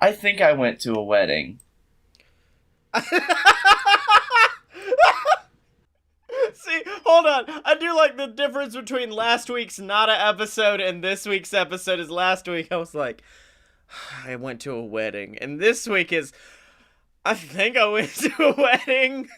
I think I went to a wedding. See, hold on. I do like the difference between last week's not a episode and this week's episode is last week. I was like, I went to a wedding. And this week is, I think I went to a wedding.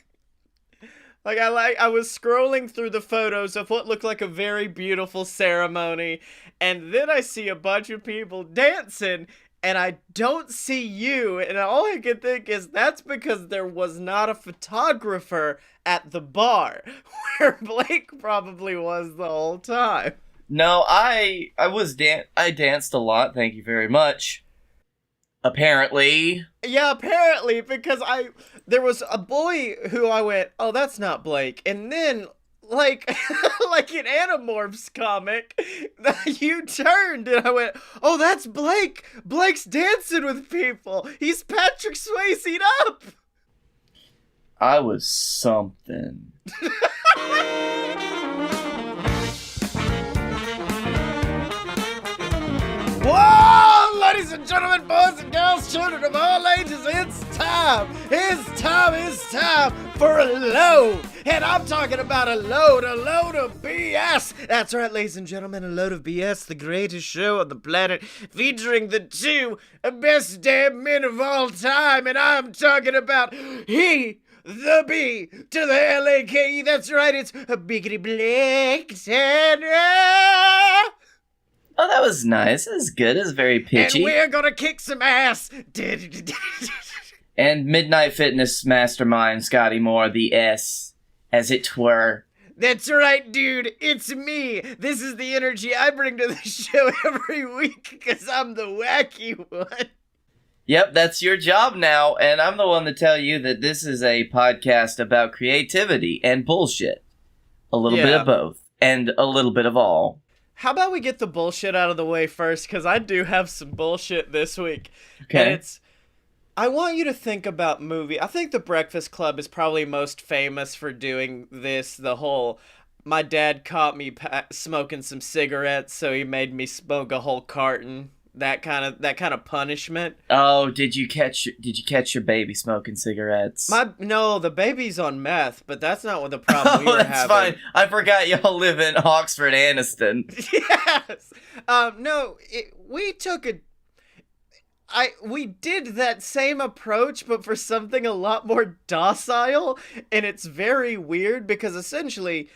I was scrolling through the photos of what looked like a very beautiful ceremony, and then I see a bunch of people dancing, and I don't see you, and all I can think is that's because there was not a photographer at the bar, where Blake probably was the whole time. No, I danced a lot, thank you very much. Apparently. Yeah, apparently, because there was a boy who I went, oh, that's not Blake, and then, like, like an Animorphs comic, you turned, and I went, oh, that's Blake! Blake's dancing with people! He's Patrick Swayze up! I was something. Whoa, ladies and gentlemen, boys and girls, children of all ages, it's time for a load. And I'm talking about a load of BS. That's right, ladies and gentlemen, a load of BS, the greatest show on the planet, featuring the two best damn men of all time. And I'm talking about the B to the L-A-K-E. That's right, it's a Biggity Blake Tanner. Oh, that was nice. It was good. It was very pitchy. And we're gonna kick some ass. And Midnight Fitness Mastermind, Scottye Moore, the S, as it were. That's right, dude. It's me. This is the energy I bring to the show every week because I'm the wacky one. Yep, that's your job now, and I'm the one to tell you that this is a podcast about creativity and bullshit. A little bit of both, and a little bit of all. How about we get the bullshit out of the way first, because I do have some bullshit this week. Okay. And I want you to think about movie. I think The Breakfast Club is probably most famous for doing this, the whole, my dad caught me smoking some cigarettes, so he made me smoke a whole carton. That kind of punishment. Oh, did you catch your baby smoking cigarettes? No, the baby's on meth, but that's not what the problem we were having. That's fine. I forgot y'all live in Oxford, Anniston. Yes. No, we did that same approach, but for something a lot more docile, and it's very weird because essentially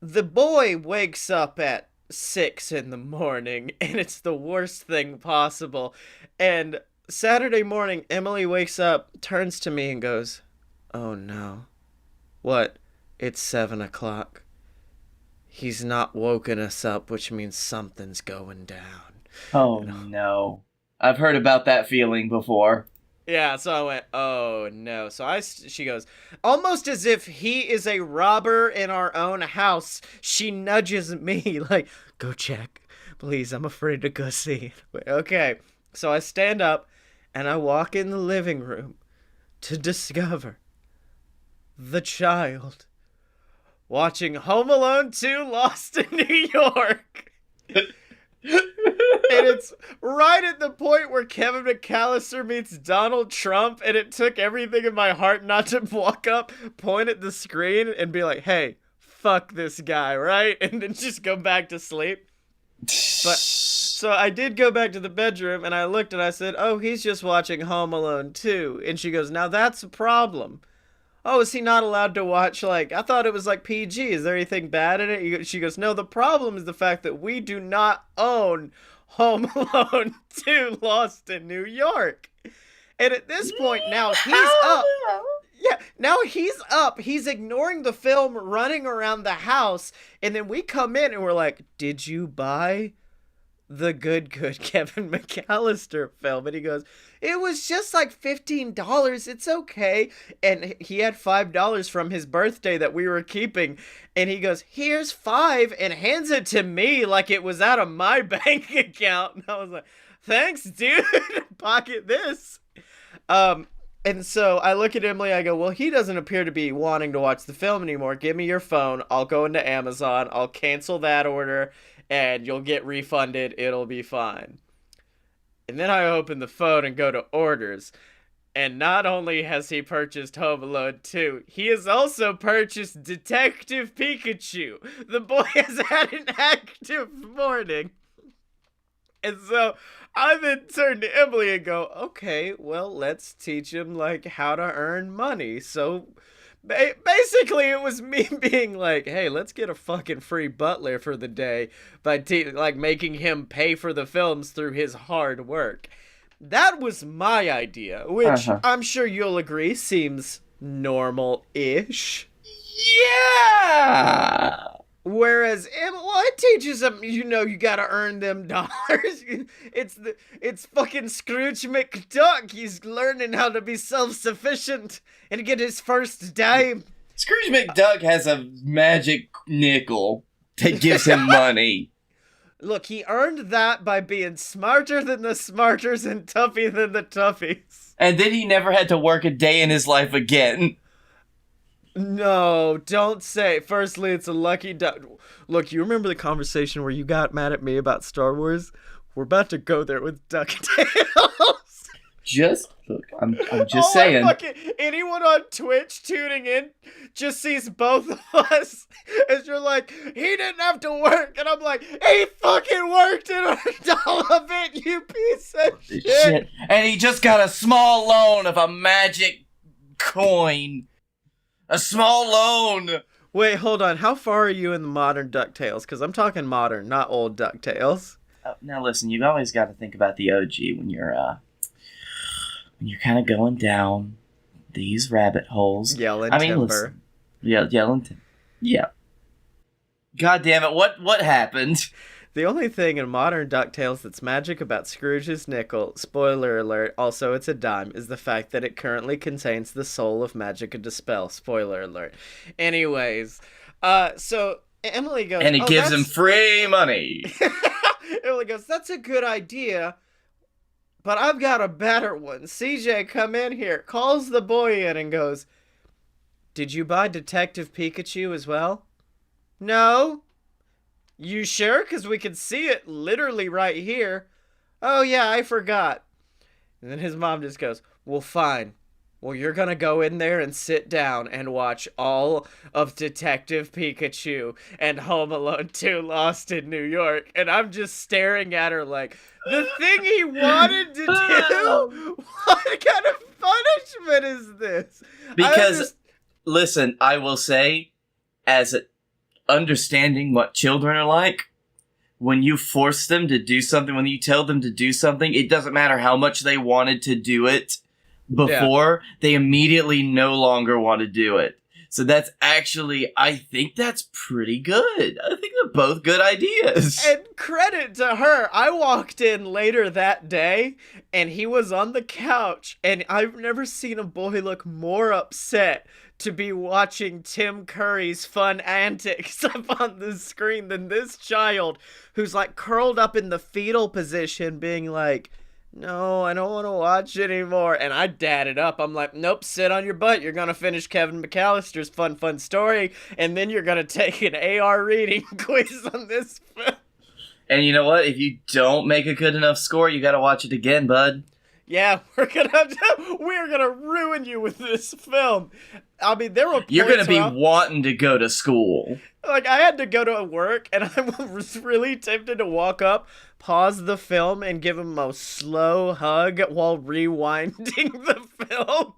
the boy wakes up at 6 in the morning, and it's the worst thing possible. And Saturday morning, Emily wakes up, turns to me and goes, "Oh no." "What?" "It's 7 o'clock. He's not woken us up, which means something's going down." Oh no. I've heard about that feeling before. Yeah, so I went, oh no. So she goes, almost as if he is a robber in our own house, she nudges me like, go check. Please, I'm afraid to go see. Okay, so I stand up and I walk in the living room to discover the child watching Home Alone 2 Lost in New York. And it's right at the point where Kevin McAllister meets Donald Trump, and it took everything in my heart not to walk up, point at the screen, and be like, hey, fuck this guy, right? And then just go back to sleep. But so I did go back to the bedroom, and I looked and I said, oh, he's just watching Home Alone 2. And she goes, now that's a problem. Oh, is he not allowed to watch, I thought it was PG. Is there anything bad in it? She goes, no, the problem is the fact that we do not own Home Alone 2 Lost in New York. And at this point, now he's up. Yeah, now he's up. He's ignoring the film, running around the house. And then we come in and we're like, did you buy the good Kevin McAllister film? And he goes, it was just $15. It's okay. And he had $5 from his birthday that we were keeping. And he goes, here's $5, and hands it to me like it was out of my bank account. And I was like, thanks, dude. Pocket this. And so I look at Emily, I go, well, he doesn't appear to be wanting to watch the film anymore. Give me your phone. I'll go into Amazon. I'll cancel that order, and you'll get refunded. It'll be fine. And then I open the phone and go to orders. And not only has he purchased Home Alone 2, he has also purchased Detective Pikachu. The boy has had an active morning. And so I then turn to Emily and go, okay, well, let's teach him, like, how to earn money. So basically, it was me being like, hey, let's get a fucking free butler for the day by, making him pay for the films through his hard work. That was my idea, which I'm sure you'll agree seems normal-ish. Yeah! Whereas it teaches him, you gotta earn them dollars. It's fucking Scrooge McDuck. He's learning how to be self-sufficient and get his first dime. Scrooge McDuck has a magic nickel that gives him money. Look, he earned that by being smarter than the smarters and toughy than the toughies. And then he never had to work a day in his life again. No, don't say. Firstly, it's a lucky duck. Look, you remember the conversation where you got mad at me about Star Wars? We're about to go there with DuckTales. I'm just saying. Anyone on Twitch tuning in just sees both of us as you're like, he didn't have to work. And I'm like, he fucking worked and earned all of it, you piece of shit. And he just got a small loan of a magic coin. A small loan. Wait, hold on. How far are you in the modern DuckTales? Because I'm talking modern, not old DuckTales. Now listen, you've always got to think about the OG when you're kind of going down these rabbit holes. Yelling timber. Listen, yelling timber. Yeah. God damn it! What happened? The only thing in modern DuckTales that's magic about Scrooge's nickel, spoiler alert, also it's a dime, is the fact that it currently contains the soul of Magica Dispel, spoiler alert. Anyways, so Emily goes... And it gives him free money. Emily goes, that's a good idea, but I've got a better one. CJ, come in here, calls the boy in and goes, did you buy Detective Pikachu as well? No. You sure? Because we can see it literally right here. Oh, yeah, I forgot. And then his mom just goes, well, fine. Well, you're going to go in there and sit down and watch all of Detective Pikachu and Home Alone 2 Lost in New York. And I'm just staring at her like, the thing he wanted to do? What kind of punishment is this? Because, listen, I will say, as understanding what children are like, when you force them to do something, when you tell them to do something, it doesn't matter how much they wanted to do it before, they immediately no longer want to do it. So that's actually, I think that's pretty good. I think they're both good ideas. And credit to her, I walked in later that day, and he was on the couch, and I've never seen a boy look more upset to be watching Tim Curry's fun antics up on the screen than this child who's like curled up in the fetal position being like, no, I don't want to watch anymore. And I dadded up. I'm like, nope, sit on your butt. You're going to finish Kevin McAllister's fun story, and then you're going to take an AR reading quiz on this film. And you know what? If you don't make a good enough score, you got to watch it again, bud. Yeah, we're gonna ruin you with this film. I mean, there were points you're gonna be wanting to go to school. Like, I had to go to work, and I was really tempted to walk up, pause the film, and give him a slow hug while rewinding the film,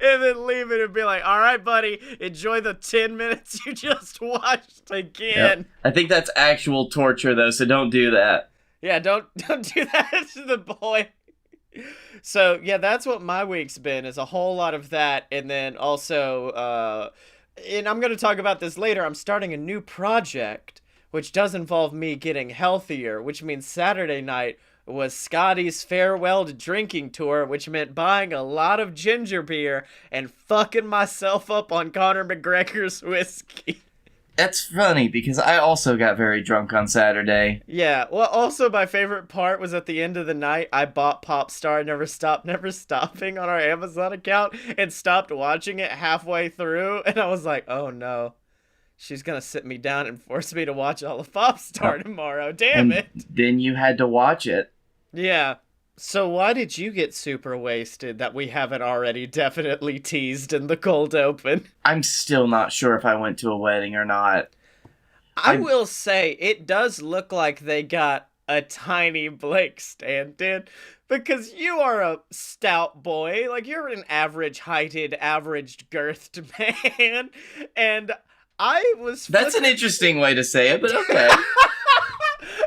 and then leave it and be like, all right, buddy, enjoy the 10 minutes you just watched again. Yep. I think that's actual torture, though, so don't do that. Yeah, don't do that to the boy. So, yeah, that's what my week's been, is a whole lot of that. And then also, and I'm going to talk about this later, I'm starting a new project, which does involve me getting healthier, which means Saturday night was Scottye's farewell to drinking tour, which meant buying a lot of ginger beer and fucking myself up on Conor McGregor's whiskey. That's funny, because I also got very drunk on Saturday. Yeah, well, also my favorite part was at the end of the night, I bought Popstar Never Stop Never Stopping on our Amazon account and stopped watching it halfway through, and I was like, oh no, she's gonna sit me down and force me to watch all of Popstar tomorrow, damn it. Then you had to watch it. Yeah. So why did you get super wasted that we haven't already definitely teased in the cold open? I'm still not sure if I went to a wedding or not. I I will say it does look like they got a tiny Blake stand-in because you are a stout boy. Like you're an average heighted, average girthed man. And I was That's an flipping interesting way to say it, but okay.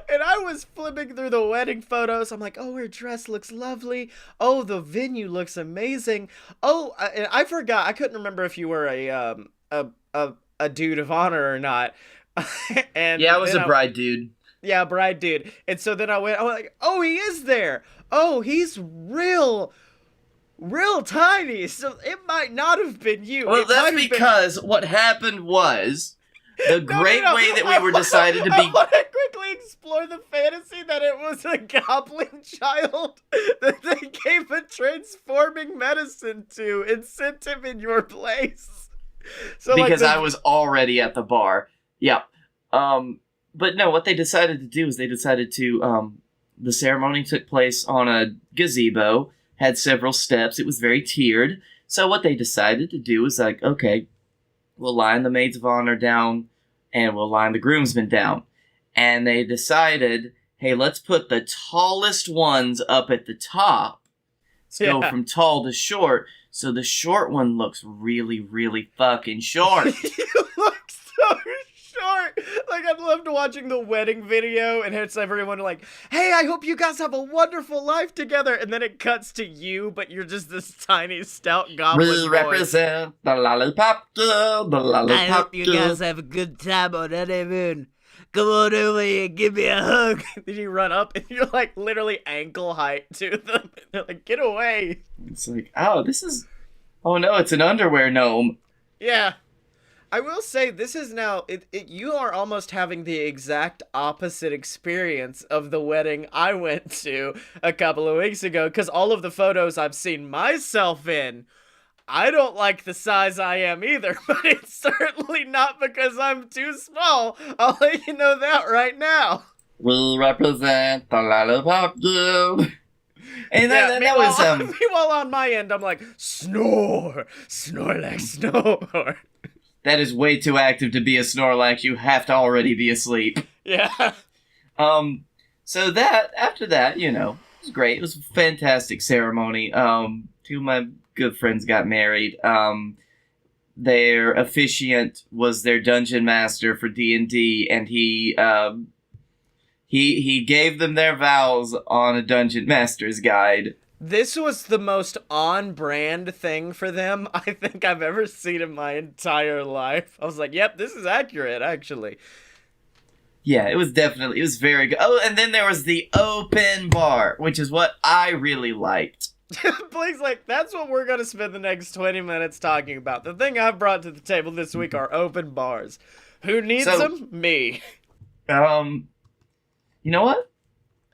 and I was flipping through the wedding photos. I'm like, oh, her dress looks lovely. Oh, the venue looks amazing. Oh, and I forgot. I couldn't remember if you were a dude of honor or not. And Yeah, I was then a bride dude. yeah, bride dude. And so then I was like, oh, he is there. Oh, he's real tiny. So it might not have been you. Well, It that's might have because what happened was the been... great way that we were I decided to I be. want to quickly explore the fantasy that it was a goblin child that they gave a transforming medicine to and sent him in your place. So Because like I was already at the bar. Yeah. But no, what they decided to do is they decided to, the ceremony took place on a gazebo, had several steps. It was very tiered. So what they decided to do is like, okay, we'll line the maids of honor down and we'll line the groomsmen down. And they decided, hey, let's put the tallest ones up at the top. Let's go Yeah. from tall to short. So the short one looks really, really fucking short. You look so short. Like I'd loved watching the wedding video and it's everyone like, hey, I hope you guys have a wonderful life together. And then it cuts to you, but you're just this tiny, stout goblin We boy. represent the lollipop girl, the I lollipop hope you girl. guys have a good time on honeymoon. Come on over here and give me a hug. Then you run up and you're like literally ankle height to them. And they're like, get away. It's like, oh, this is... Oh no, it's an underwear gnome. Yeah. I will say this is now you are almost having the exact opposite experience of the wedding I went to a couple of weeks ago because all of the photos I've seen myself in, I don't like the size I am either, but it's certainly not because I'm too small. I'll let you know that right now. We represent the lollipop girl. And that was meanwhile on my end I'm like snore like snore. that is way too active to be a Snorlax. You have to already be asleep. Yeah. So that after that, you know, it was great. It was a fantastic ceremony. Two of my good friends got married. Their officiant was their dungeon master for D&D, and he gave them their vows on a dungeon master's guide. This was the most on-brand thing for them I think I've ever seen in my entire life. I was like, yep, this is accurate, actually. Yeah, it was very good. Oh, and then there was the open bar, which is what I really liked. Blake's like, that's what we're going to spend the next 20 minutes talking about. The thing I've brought to the table this week are open bars. Who needs them? Me. You know what?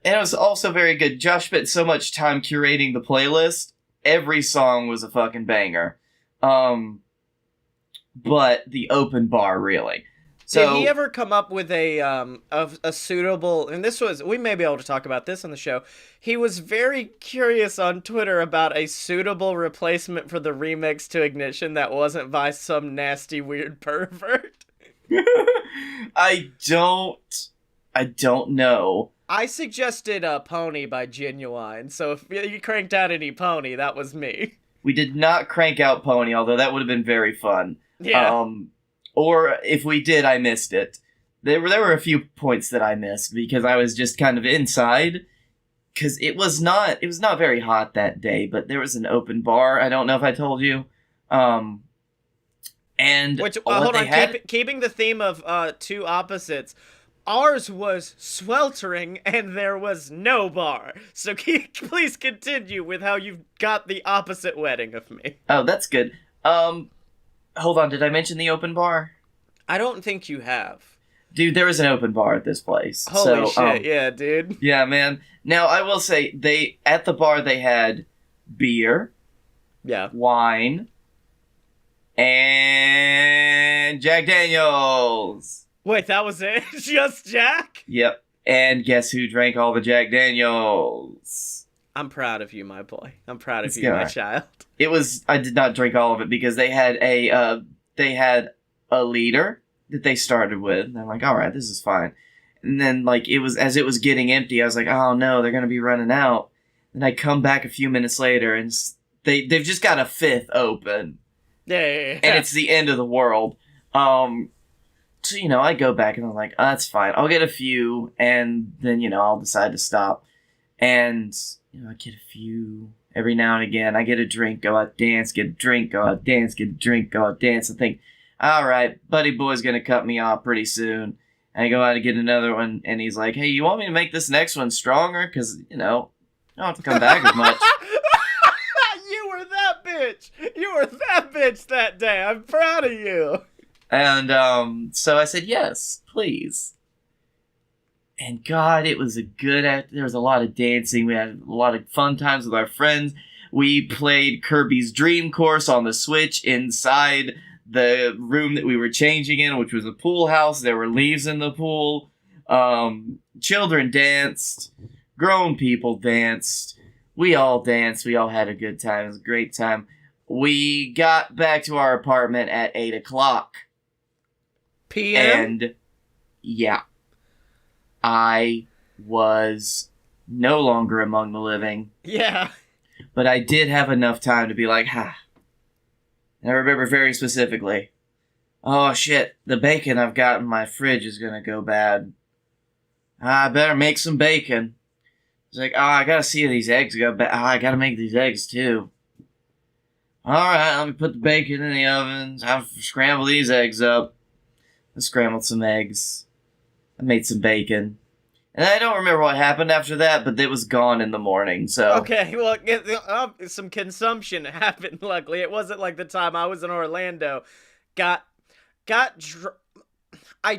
And it was also very good. Josh spent so much time curating the playlist. Every song was a fucking banger. But the open bar, really. So, did he ever come up with a suitable, and we may be able to talk about this on the show, he was very curious on Twitter about a suitable replacement for the remix to Ignition that wasn't by some nasty weird pervert. I don't know. I suggested Pony by Genuine, so if you cranked out any Pony, that was me. We did not crank out Pony, although that would have been very fun. Yeah. Or if we did, I missed it. There were a few points that I missed because I was just kind of inside. Because it was not very hot that day, but there was an open bar. I don't know if I told you. And Which, what hold they on, had... keeping the theme of two opposites. Ours was sweltering, and there was no bar. So please continue with how you've got the opposite wedding of me. Oh, that's good. Hold on, did I mention the open bar? I don't think you have. Dude, there was an open bar at this place. Holy shit, yeah, dude. Yeah, man. Now, I will say, at the bar they had beer, Yeah. wine, and Jack Daniels. Wait, that was it? Just Jack? Yep. And guess who drank all the Jack Daniels? I'm proud of you, my boy. I'm proud of It's you, my good. child. I did not drink all of it because they had a liter that they started with. And I'm like, all right, this is fine. And then like as it was getting empty, I was like, oh no, they're gonna be running out. And I come back a few minutes later, and they've just got a fifth open, Yeah. and it's the end of the world. So I go back and I'm like, oh, that's fine. I'll get a few, and then I'll decide to stop. And I get a few every now and again. I get a drink, go out, dance, get a drink, go out, dance, get a drink, go out, dance. I think, all right, buddy boy's gonna cut me off pretty soon. And I go out and get another one, and he's like, hey, you want me to make this next one stronger? Because, I don't have to come back as much. You were that bitch. You were that bitch that day. I'm proud of you. And so I said, yes, please. And God, it was there was a lot of dancing. We had a lot of fun times with our friends. We played Kirby's Dream Course on the Switch inside the room that we were changing in, which was a pool house. There were leaves in the pool. Children danced. Grown people danced. We all danced. We all had a good time. It was a great time. We got back to our apartment at 8 o'clock. PM? And, yeah. I was no longer among the living. Yeah. But I did have enough time to be like, And I remember very specifically, oh shit, the bacon I've got in my fridge is gonna go bad. I better make some bacon. It's like, oh, I gotta see if these eggs go bad. Oh, I gotta make these eggs too. Alright, let me put the bacon in the oven. I'll scramble these eggs up. I scrambled some eggs. I made some bacon. And I don't remember what happened after that, but it was gone in the morning, so... Okay, well, some consumption happened, luckily. It wasn't like the time I was in Orlando. I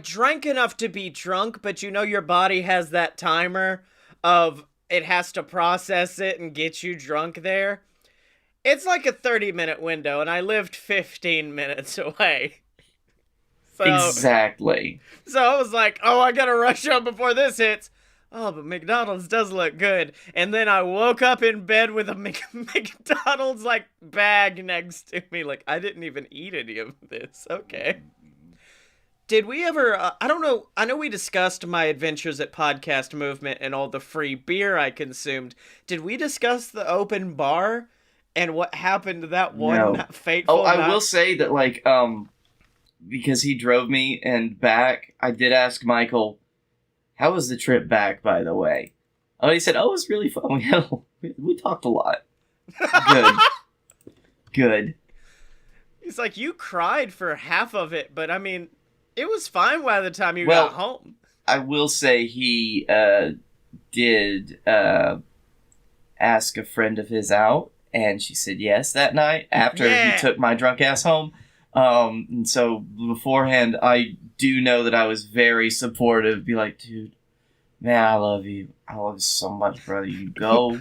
drank enough to be drunk, but your body has that timer of it has to process it and get you drunk there. It's like a 30-minute window, and I lived 15 minutes away. So, exactly. So I was like, oh, I gotta rush up before this hits. Oh, but McDonald's does look good. And then I woke up in bed with a McDonald's, bag next to me. I didn't even eat any of this. Okay. Did we ever, I don't know, I know we discussed my adventures at Podcast Movement and all the free beer I consumed. Did we discuss the open bar and what happened to that one fateful night? I will say that, because he drove me and back, I did ask Michael, how was the trip back, by the way? Oh, he said, it was really fun. We talked a lot. Good. Good. He's like, you cried for half of it, but I mean, it was fine by the time you got home. I will say he did ask a friend of his out, and she said yes that night after he took my drunk ass home. And so beforehand, I do know that I was very supportive. Be like, dude, man, I love you. I love you so much, brother. You go,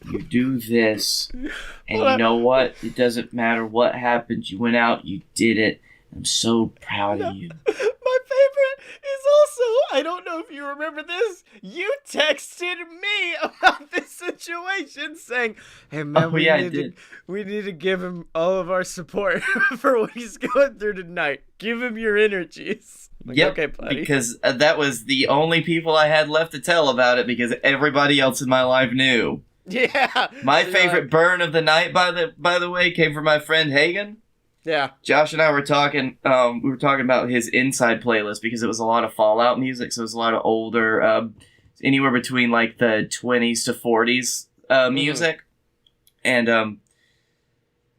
you do this, and you know what? It doesn't matter what happens. You went out, you did it. I'm so proud of you. My favorite is also, I don't know if you remember this, you texted me about this situation saying, hey man, we need to give him all of our support for what he's going through tonight. Give him your energies. Yep, okay, buddy. Because that was the only people I had left to tell about it because everybody else in my life knew. Yeah. My favorite burn of the night, by the way, came from my friend Hagen. Yeah. Josh and I were talking, we were talking about his Inside playlist because it was a lot of Fallout music, so it was a lot of older, anywhere between the 20s to 40s music. And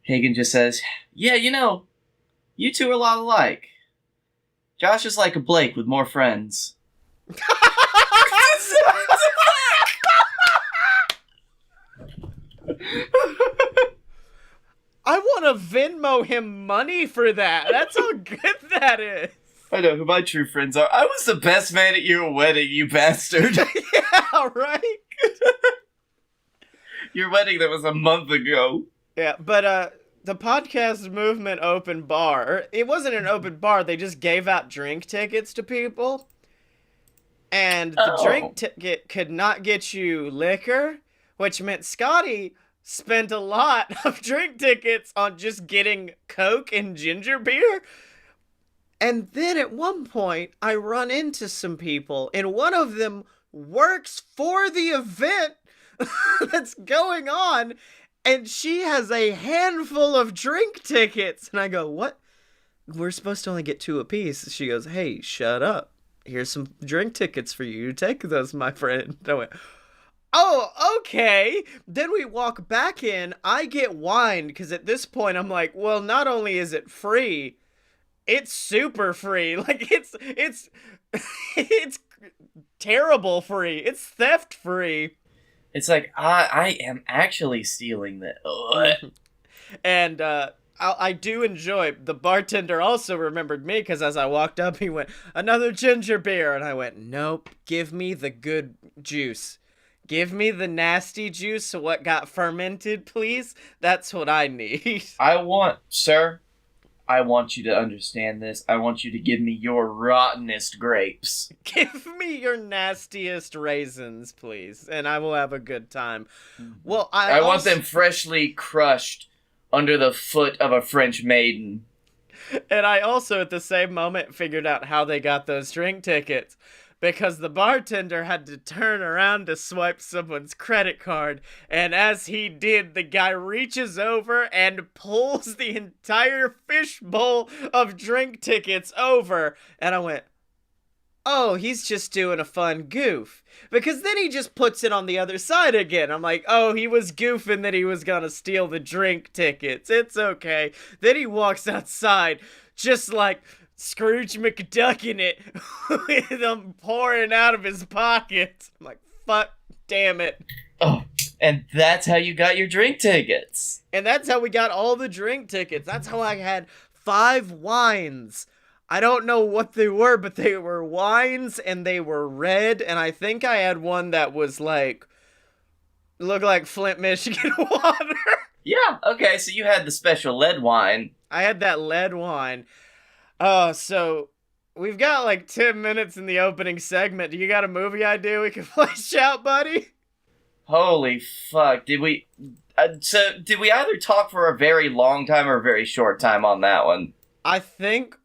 Hagen just says, yeah, you two are a lot alike. Josh is like a Blake with more friends. I want to Venmo him money for that. That's how good that is. I know who my true friends are. I was the best man at your wedding, you bastard. Yeah, right? Your wedding that was a month ago. Yeah, but the Podcast Movement open bar, it wasn't an open bar. They just gave out drink tickets to people. And the drink ticket could not get you liquor, which meant Scottye spent a lot of drink tickets on just getting Coke and ginger beer. And then at one point, I run into some people, and one of them works for the event that's going on, and she has a handful of drink tickets. And I go, what? We're supposed to only get 2 apiece. She goes, hey, shut up. Here's some drink tickets for you. Take those, my friend. I went, oh, okay. Then we walk back in. I get wine, because at this point, I'm like, well, not only is it free, it's super free. Like, it's terrible free. It's theft free. It's like, I am actually stealing this. And I do enjoy, the bartender also remembered me, because as I walked up, he went, another ginger beer. And I went, nope, give me the good juice. Give me the nasty juice, what got fermented, please. That's what I need. Sir, I want you to understand this. I want you to give me your rottenest grapes. Give me your nastiest raisins, please, and I will have a good time. Well, I want them freshly crushed under the foot of a French maiden. And I also, at the same moment, figured out how they got those drink tickets. Because the bartender had to turn around to swipe someone's credit card. And as he did, the guy reaches over and pulls the entire fishbowl of drink tickets over. And I went, oh, he's just doing a fun goof. Because then he just puts it on the other side again. I'm like, oh, he was goofing that he was gonna steal the drink tickets. It's okay. Then he walks outside, just like Scrooge McDucking it, with them pouring out of his pockets. I'm like, fuck, damn it. Oh, and that's how you got your drink tickets. And that's how we got all the drink tickets. That's how I had 5 wines. I don't know what they were, but they were wines, and they were red, and I think I had one that was like, looked like Flint, Michigan water. Yeah, okay, so you had the special lead wine. I had that lead wine. So we've got like 10 minutes in the opening segment. Do you got a movie idea we can flesh out, buddy? Holy fuck. Did we either talk for a very long time or a very short time on that one? I think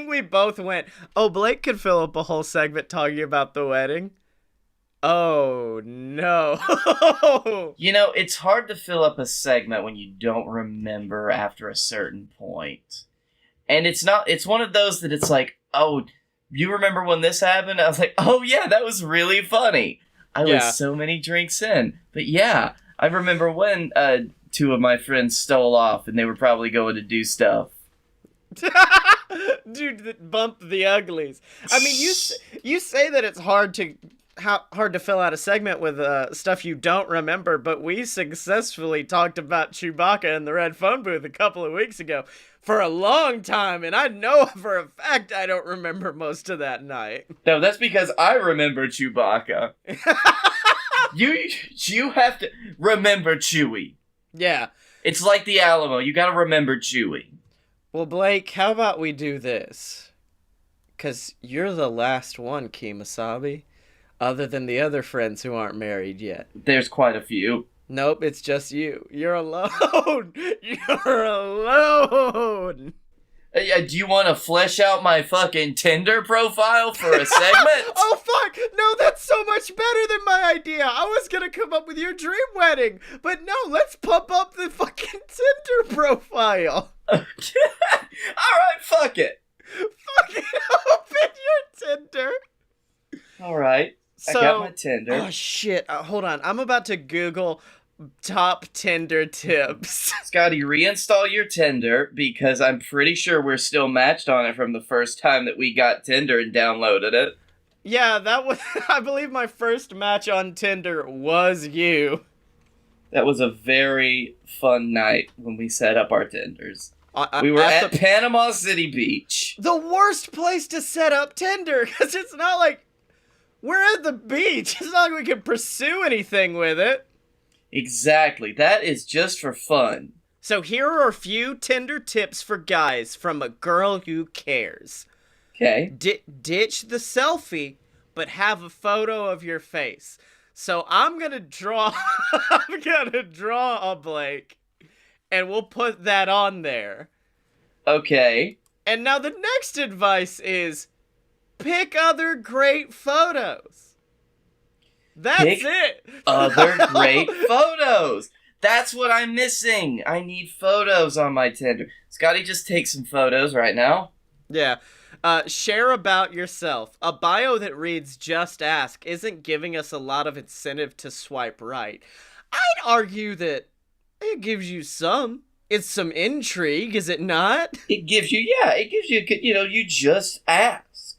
we both went, oh, Blake could fill up a whole segment talking about the wedding. Oh, no. You know, it's hard to fill up a segment when you don't remember after a certain point. And it's one of those that it's like, oh, you remember when this happened? I was like, oh yeah, that was really funny. I was so many drinks in. But yeah, I remember when 2 of my friends stole off and they were probably going to do stuff. Dude, bump the uglies. I mean, you say that it's hard to fill out a segment with stuff you don't remember, but we successfully talked about Chewbacca in the red phone booth a couple of weeks ago for a long time, and I know for a fact I don't remember most of that night. No, that's because I remember Chewbacca. You have to remember Chewie. Yeah. It's like the Alamo. You gotta remember Chewie. Well, Blake, how about we do this? 'Cause you're the last one, Kemosabe. Other than the other friends who aren't married yet. There's quite a few. Nope, it's just you. You're alone. You're alone. Do you want to flesh out my fucking Tinder profile for a segment? Oh, fuck. No, that's so much better than my idea. I was going to come up with your dream wedding. But no, let's pump up the fucking Tinder profile. All right, fuck it. Fucking open your Tinder. All right. So, I got my Tinder. Oh, shit. Hold on. I'm about to Google top Tinder tips. Scottye, reinstall your Tinder because I'm pretty sure we're still matched on it from the first time that we got Tinder and downloaded it. Yeah, that was, I believe my first match on Tinder was you. That was a very fun night when we set up our Tinders. We were at Panama City Beach. The worst place to set up Tinder, because it's not like we're at the beach. It's not like we can pursue anything with it. Exactly. That is just for fun. So here are a few Tinder tips for guys from a girl who cares. Okay. Ditch the selfie. but have a photo of your face. So I'm gonna draw a Blake, and we'll put that on there. Okay. And now the next advice is pick other great photos. That's Pick it. Other great photos. That's what I'm missing. I need photos on my Tinder. Scottye, just take some photos right now. Yeah. Share about yourself. A bio that reads "Just ask" isn't giving us a lot of incentive to swipe right. I'd argue that it gives you some. It's some intrigue, is it not? It gives you, you just ask.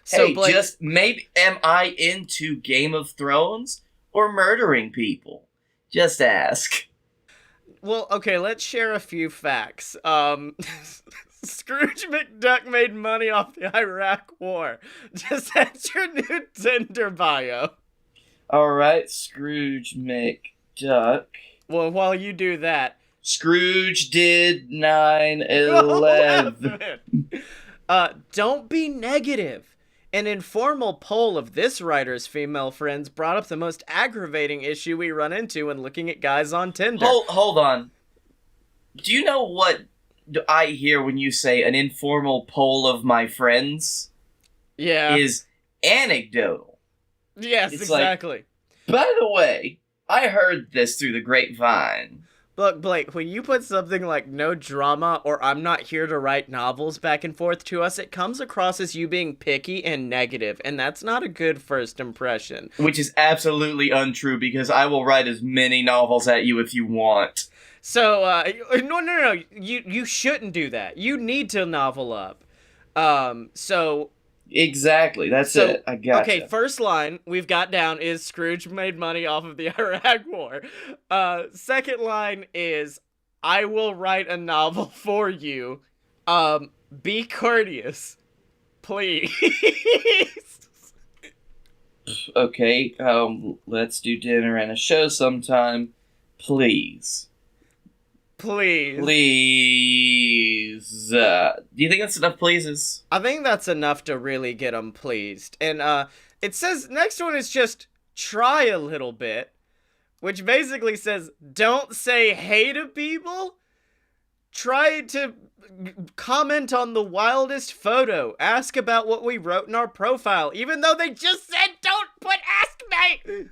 So, Hey, Blake, maybe, am I into Game of Thrones or murdering people? Just ask. well, okay, let's share a few facts. Scrooge McDuck made money off the Iraq War. Just that's your new Tinder bio. Alright, Scrooge McDuck. Well, while you do that, Scrooge did 9/11. Don't be negative. An informal poll of this writer's female friends brought up the most aggravating issue we run into when looking at guys on Tinder. Hold on. Do you know what I hear when you say an informal poll of my friends? Yeah. Is anecdotal. Yes, it's like, exactly. By the way, I heard this through the grapevine. Look, Blake, when you put something like no drama or I'm not here to write novels back and forth to us, it comes across as you being picky and negative, and that's not a good first impression. Which is absolutely untrue, because I will write as many novels at you if you want. So, no, you shouldn't do that. You need to novel up. Exactly, that's it. I gotcha. Okay, first line we've got down is Scrooge made money off of the Iraq War. Second line is I will write a novel for you. Be courteous, please. Okay, let's do dinner and a show sometime. Please. Please. Do you think that's enough pleases? I think that's enough to really get them pleased. And it says next one is just try a little bit, which basically says don't say hey to people. Try to comment on the wildest photo. Ask about what we wrote in our profile, even though they just said don't put ask me.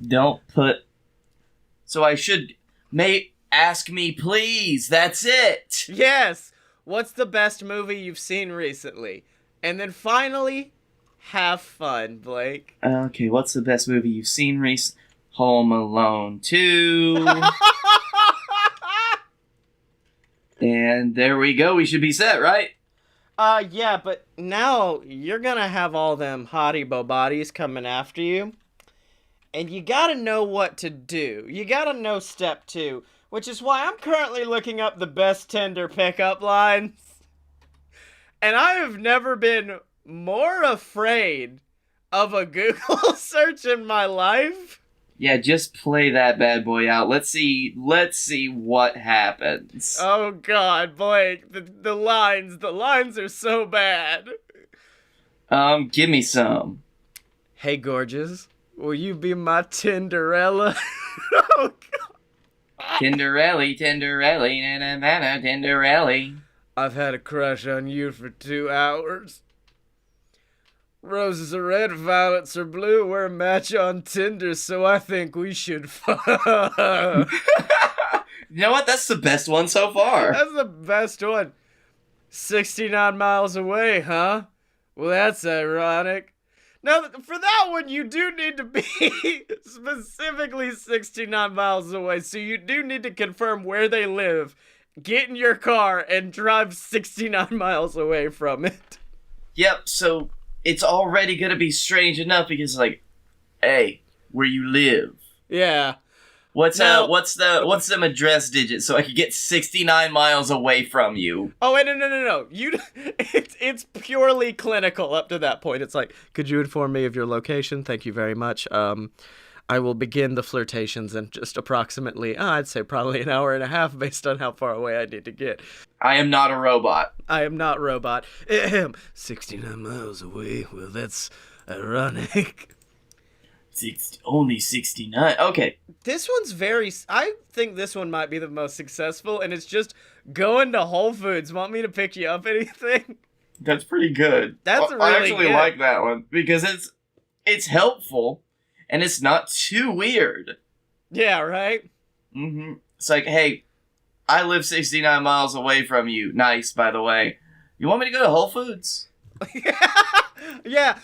Don't put. So I should. Ask me, please. That's it. Yes. What's the best movie you've seen recently? And then finally, have fun, Blake. Okay, what's the best movie you've seen recently? Home Alone 2. And there we go. We should be set, right? Yeah, but now you're gonna have all them hottie bobodies coming after you. And you gotta know what to do. You gotta know step 2, which is why I'm currently looking up the best Tinder pickup lines. And I have never been more afraid of a Google search in my life. Yeah, just play that bad boy out. Let's see what happens. Oh god, boy, the lines are so bad. Give me some. Hey, gorgeous. Will you be my Tinderella? Oh, God. Tinderelli, Tinderelli. I've had a crush on you for 2 hours. Roses are red, violets are blue. We're a match on Tinder, so I think we should fuck. You know what? That's the best one so far. That's the best one. 69 miles away, huh? Well, that's ironic. Now, for that one, you do need to be specifically 69 miles away, so you do need to confirm where they live, get in your car, and drive 69 miles away from it. Yep, so it's already gonna be strange enough because, like, hey, where you live? Yeah. What's them address digits so I could get 69 miles away from you? Oh wait, no. It's purely clinical up to that point. It's like, could you inform me of your location? Thank you very much. I will begin the flirtations in just approximately, I'd say probably an hour and a half based on how far away I need to get. I am not a robot. I am not robot. Ahem. 69 miles away. Well, that's ironic. Only 69. Okay. This one's I think this one might be the most successful, and it's just going to Whole Foods. Want me to pick you up anything? That's pretty good. That's I really actually good. like that one because it's helpful and it's not too weird. Yeah, right? Mm-hmm. It's like, hey, I live 69 miles away from you. Nice, by the way. You want me to go to Whole Foods? Yeah,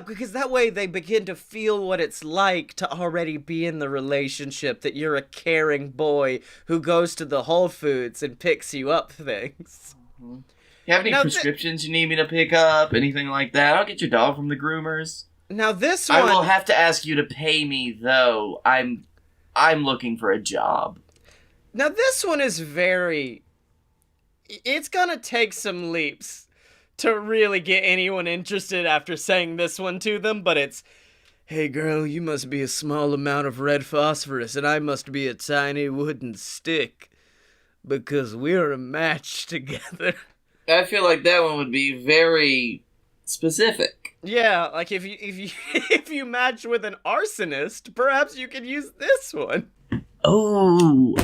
because that way they begin to feel what it's like to already be in the relationship, that you're a caring boy who goes to the Whole Foods and picks you up things. Mm-hmm. You have any Now prescriptions you need me to pick up? Anything like that? I'll get your dog from the groomers. Now this one... I will have to ask you to pay me, though. I'm looking for a job. Now this one is very... It's gonna take some leaps to really get anyone interested after saying this one to them, but it's, hey girl, you must be a small amount of red phosphorus and I must be a tiny wooden stick because we're a match together. I feel like that one would be very specific. Yeah, like if you match with an arsonist, perhaps you could use this one. Oh,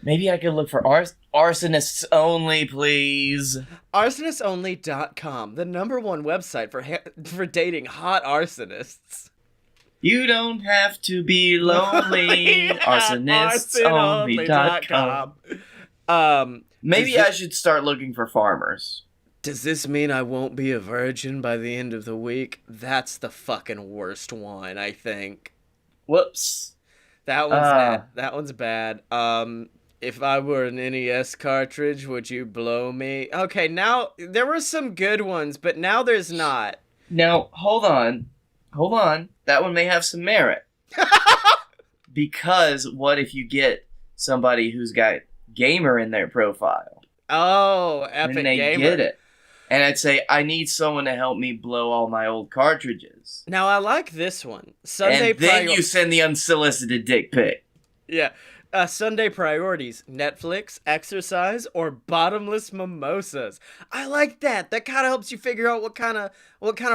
maybe I could look for arsonists only, please. Arsonistonly.com, the #1 website for dating hot arsonists. You don't have to be lonely. Arsonistonly.com. Maybe I should start looking for farmers. Does this mean I won't be a virgin by the end of the week? That's the fucking worst one, I think. Whoops. That one's bad. If I were an NES cartridge, would you blow me? Okay, now, there were some good ones, but now there's not. Now, hold on. That one may have some merit. Because what if you get somebody who's got gamer in their profile? Oh, epic and they gamer. get it. And I'd say, I need someone to help me blow all my old cartridges. Now, I like this one. And then you send the unsolicited dick pic. Yeah. Sunday priorities, Netflix, exercise, or bottomless mimosas. I like that. That kind of helps you figure out what kind of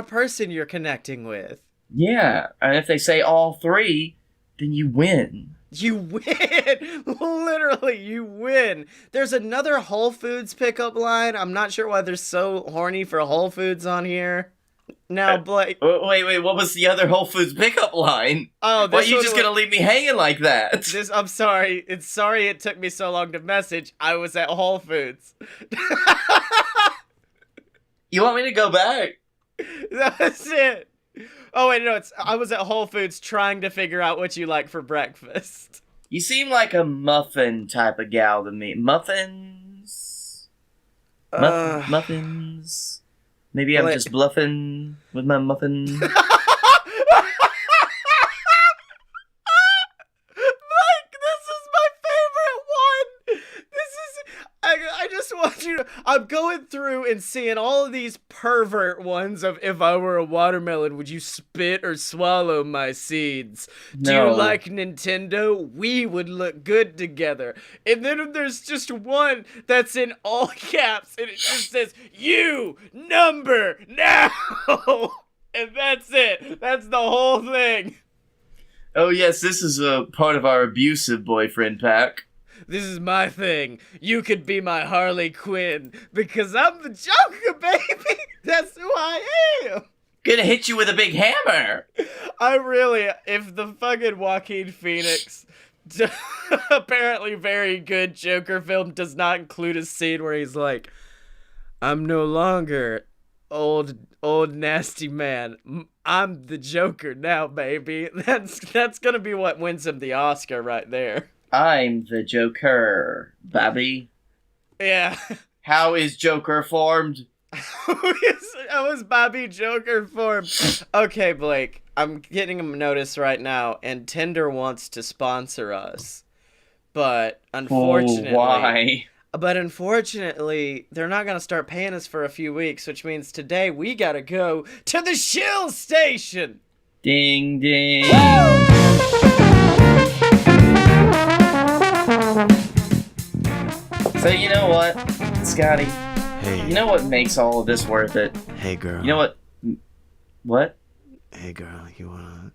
person you're connecting with. Yeah, and if they say all three, then you win. You win! Literally, you win. There's another Whole Foods pickup line. I'm not sure why they're so horny for Whole Foods on here. Now, Blake... Wait, what was the other Whole Foods pickup line? Oh, why are you just gonna leave me hanging like that? I'm sorry. Sorry it took me so long to message. I was at Whole Foods. You want me to go back? That's it. Oh, wait, no, I was at Whole Foods trying to figure out what you like for breakfast. You seem like a muffin type of gal to me. Muffins? Muffins? Maybe I'm just bluffing with my muffin. Mike, this is my favorite one. I just want you to... I'm going through and seeing all of these pervert ones of, if I were a watermelon, would you spit or swallow my seeds? Do you like Nintendo? We would look good together. And then there's just one that's in all caps, and it just says, you number now. And that's it. That's the whole thing. Oh yes, this is a part of our abusive boyfriend pack. This is my thing. You could be my Harley Quinn because I'm the Joker, baby. That's who I am. Gonna hit you with a big hammer. If the fucking Joaquin Phoenix, apparently very good Joker film does not include a scene where he's like, I'm no longer old nasty man. I'm the Joker now, baby. That's gonna be what wins him the Oscar right there. I'm the Joker, Bobby. Yeah. How is Joker formed? How is Bobby Joker formed? Okay, Blake, I'm getting a notice right now, and Tinder wants to sponsor us. But unfortunately... why? But unfortunately, they're not going to start paying us for a few weeks, which means today we gotta go to the shill station! Ding, ding. Woo! So you know what, Scotty? Hey. You know what makes all of this worth it? Hey, girl. You know what? What? Hey, girl. You wanna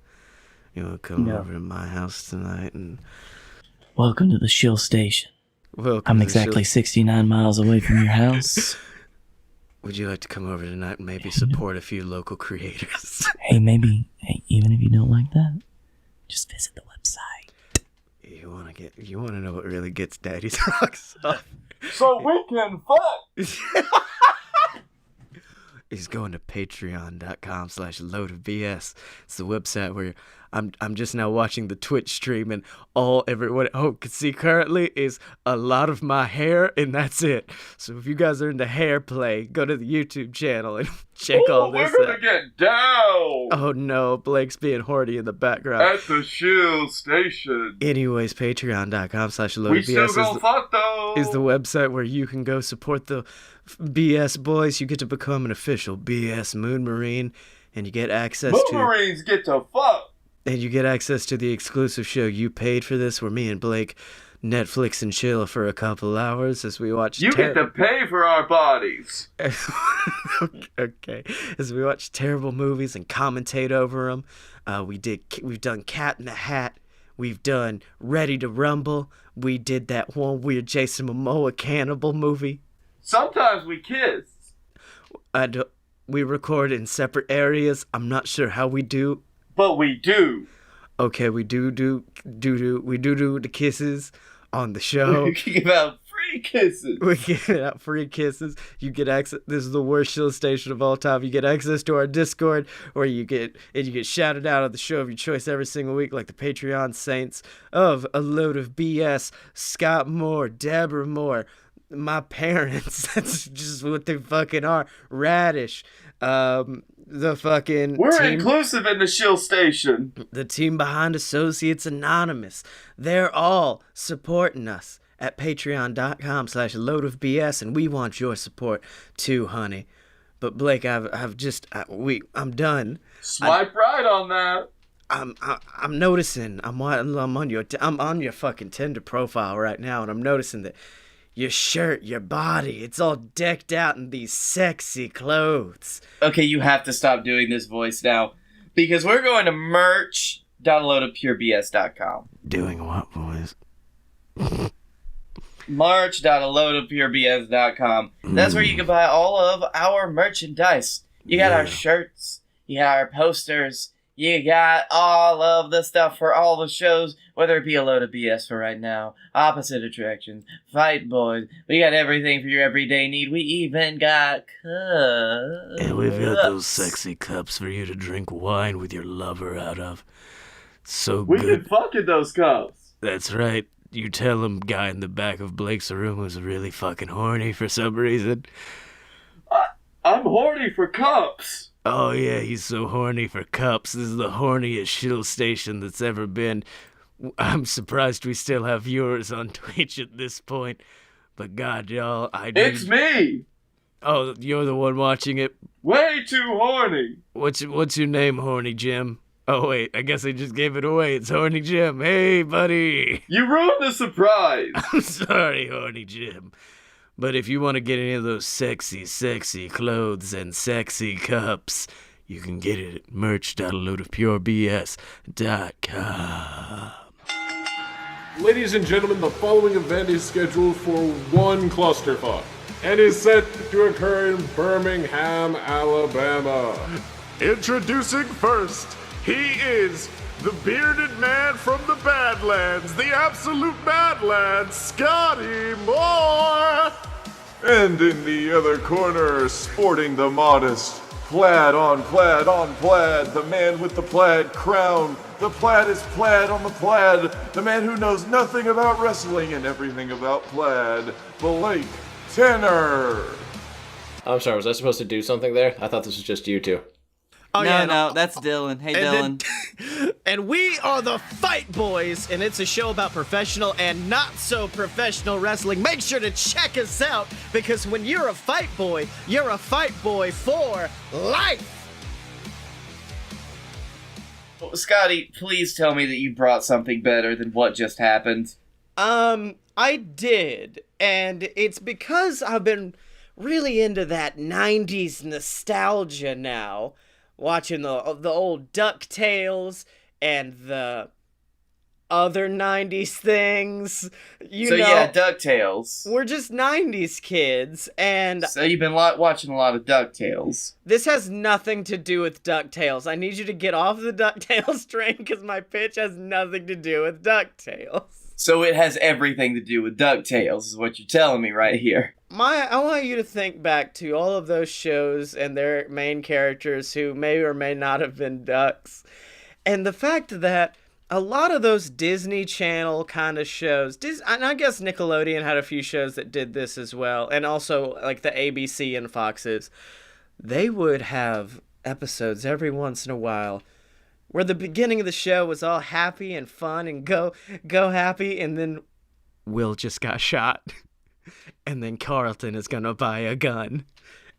come over to my house tonight and... Welcome to the Shill Station. Welcome I'm to exactly 69 miles away from your house. Would you like to come over tonight and maybe support a few local creators? Hey, even if you don't like that, just visit the website. You wanna know what really gets Daddy's rocks off? So we can fuck! He's going to patreon.com/loadofbs. It's the website where I'm just now watching the Twitch stream, and all everyone can see currently is a lot of my hair, and that's it. So if you guys are into hair play, go to the YouTube channel and check all this We're gonna out. get down Oh no, Blake's being horny in the background. at the Shill Station. Anyways, patreon.com/loadofbs We still gonna fuck though. is the website where you can go support the BS boys. You get to become an official BS Moon Marine, and you get access Marines get to fuck. and you get access to the exclusive show You Paid For This, where me and Blake Netflix and chill for a couple hours as we watch You get to pay for our bodies. okay, as we watch terrible movies and commentate over them. We've done Cat in the Hat. We've done Ready to Rumble. We did that one weird Jason Momoa cannibal movie. Sometimes we kiss. We record in separate areas. I'm not sure how we do. But we do. Okay, we do the kisses on the show. We give out free kisses. We give out free kisses. You get access. This is the worst Shill Station of all time. You get access to our Discord, where you get shouted out on the show of your choice every single week, like the Patreon saints of A Load of BS, Scott Moore, Deborah Moore, my parents. That's just what they fucking are. Radish. The fucking We're team, inclusive in the Shill Station. the team behind Associates Anonymous. They're all supporting us at patreon.com/loadofbs, and we want your support too, honey. But Blake, I'm done. Swipe right on that. I'm noticing. I'm on your fucking Tinder profile right now, and I'm noticing that your shirt, your body, it's all decked out in these sexy clothes. Okay, you have to stop doing this voice now, because we're going to merch.aloadofpurebs.com. Doing what, boys? Merch.aloadofpurebs.com. That's where you can buy all of our merchandise. You got our shirts, you got our posters, you got all of the stuff for all the shows, whether it be A Load of BS for right now, Opposite Attractions, Fight Boys. We got everything for your everyday need. We even got cups. And we've got those sexy cups for you to drink wine with your lover out of. So We good. can fuck in those cups. That's right. You tell him, guy in the back of Blake's room was really fucking horny for some reason. I'm horny for cups. Oh yeah, he's so horny for cups. This is the horniest Shill Station that's ever been. I'm surprised we still have viewers on Twitch at this point. But God, y'all, It's me. Oh, you're the one watching it. Way too horny. What's your name, Horny Jim? Oh wait, I guess I just gave it away. It's Horny Jim. Hey, buddy. You ruined the surprise. I'm sorry, Horny Jim. But if you want to get any of those sexy, sexy clothes and sexy cups, you can get it at merch.aloadofpurebs.com. Ladies and gentlemen, the following event is scheduled for one clusterfuck and is set to occur in Birmingham, Alabama. Introducing first, he is the bearded man from the Badlands, the absolute Badlands, Scottye Moore! And in the other corner, sporting the modest plaid on plaid on plaid, the man with the plaid crown. The plaid is plaid on the plaid, the man who knows nothing about wrestling and everything about plaid, Blake Tanner. I'm sorry, was I supposed to do something there? I thought this was just you two. Oh, No, that's Dylan. Hey, Dylan. And we are the Fight Boys, and it's a show about professional and not so professional wrestling. Make sure to check us out, because when you're a fight boy, you're a fight boy for life. Scotty, please tell me that you brought something better than what just happened. I did, and it's because I've been really into that 90s nostalgia now, watching the old DuckTales and the other 90s things. Yeah, DuckTales. We're just 90s kids, and So you've been watching a lot of DuckTales. this has nothing to do with DuckTales. I need you to get off the DuckTales train because my pitch has nothing to do with DuckTales. So it has everything to do with DuckTales, is what you're telling me right here. I want you to think back to all of those shows and their main characters who may or may not have been ducks. And the fact that a lot of those Disney Channel kind of shows, and I guess Nickelodeon had a few shows that did this as well, and also like the ABC and Foxes, they would have episodes every once in a while where the beginning of the show was all happy and fun and go happy, and then Will just got shot. And then Carlton is gonna buy a gun.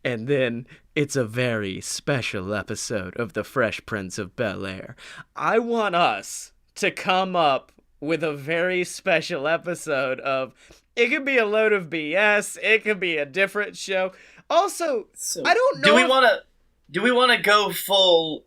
And then it's a very special episode of The Fresh Prince of Bel-Air. I want us to come up with a very special episode of, it could be a load of BS, it could be a different show. Also, I don't know. Do we want to go full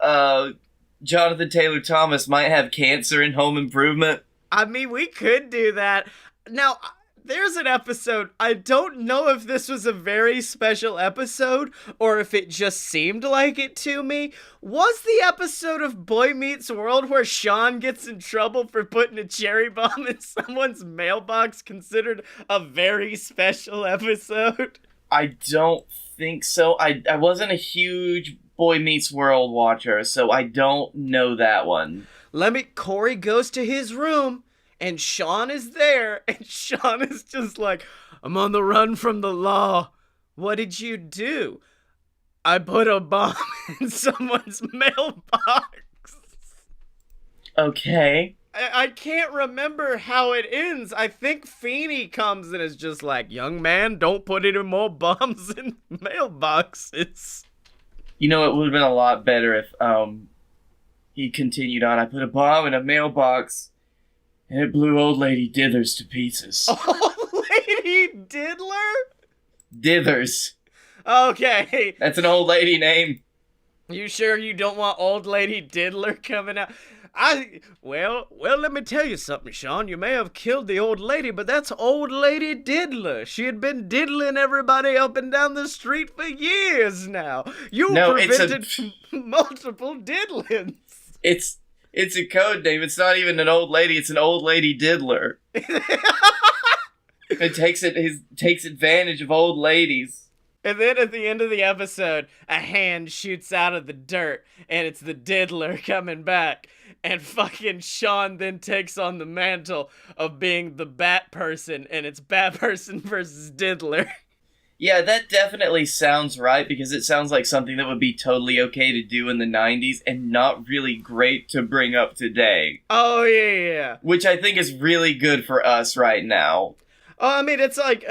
Jonathan Taylor Thomas might have cancer in Home Improvement? I mean, we could do that. Now, there's an episode, I don't know if this was a very special episode or if it just seemed like it to me. Was the episode of Boy Meets World where Sean gets in trouble for putting a cherry bomb in someone's mailbox considered a very special episode? I don't think so. I wasn't a huge Boy Meets World watcher, so I don't know that one. Corey goes to his room, and Sean is there, and Sean is just like, I'm on the run from the law. What did you do? I put a bomb in someone's mailbox. Okay. I can't remember how it ends. I think Feeney comes and is just like, young man, don't put any more bombs in mailboxes. You know, it would have been a lot better if he continued on. I put a bomb in a mailbox, and it blew old lady Dithers to pieces. Old lady Diddler? Dithers. Okay. That's an old lady name. You sure you don't want old lady Diddler coming out? Well, let me tell you something, Sean. You may have killed the old lady, but that's old lady Diddler. She had been diddling everybody up and down the street for years now. You prevented multiple diddlings. It's a code name. It's not even an old lady. It's an old lady diddler. It takes advantage of old ladies. And then at the end of the episode, a hand shoots out of the dirt, and it's the diddler coming back. And fucking Sean then takes on the mantle of being the bat person, and it's bat person versus diddler. Yeah, that definitely sounds right, because it sounds like something that would be totally okay to do in the 90s and not really great to bring up today. Oh, yeah. Which I think is really good for us right now. Oh, I mean, it's like,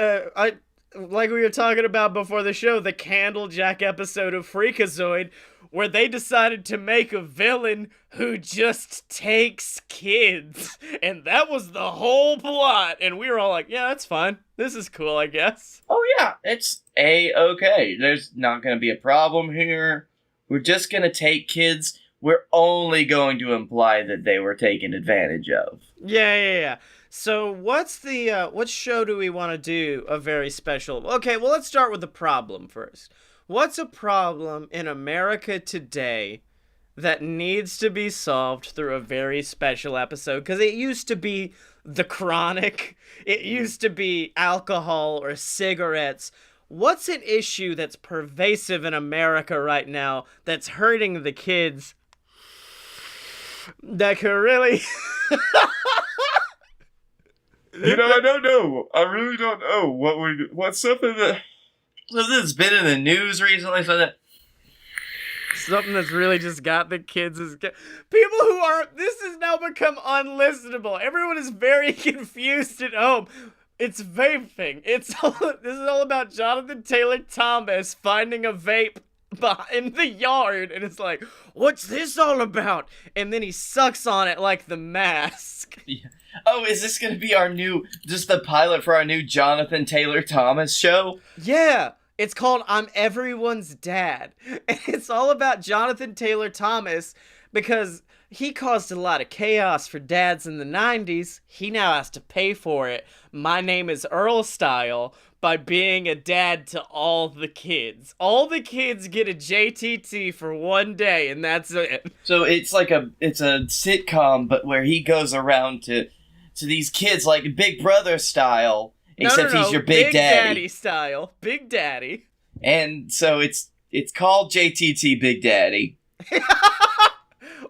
like we were talking about before the show, the Candlejack episode of Freakazoid, where they decided to make a villain who just takes kids. And that was the whole plot. And we were all like, yeah, that's fine. This is cool, I guess. Oh, yeah, it's A-okay. There's not going to be a problem here. We're just going to take kids. We're only going to imply that they were taken advantage of. Yeah. So what show do we want to do a very special? Okay, well, let's start with the problem first. What's a problem in America today that needs to be solved through a very special episode? Because it used to be The Chronic. It used to be alcohol or cigarettes. What's an issue that's pervasive in America right now that's hurting the kids that could really... You know, I don't know. I really don't know what's something That's been in the news recently, something that's really just got the kids people who are, this has now become unlistenable. Everyone is very confused at home. It's vaping. This is all about Jonathan Taylor Thomas finding a vape in the yard, and it's like, what's this all about? And then he sucks on it like the mask. Yeah. Oh, is this going to be just the pilot for our new Jonathan Taylor Thomas show? Yeah, it's called I'm Everyone's Dad. And it's all about Jonathan Taylor Thomas because he caused a lot of chaos for dads in the 90s. He now has to pay for it. My Name is Earl style by being a dad to all the kids. All the kids get a JTT for one day, and that's it. So it's like it's a sitcom, but where he goes around to these kids like Big Brother style, except no, he's your Big Daddy style. Big Daddy. And so it's called JTT Big Daddy.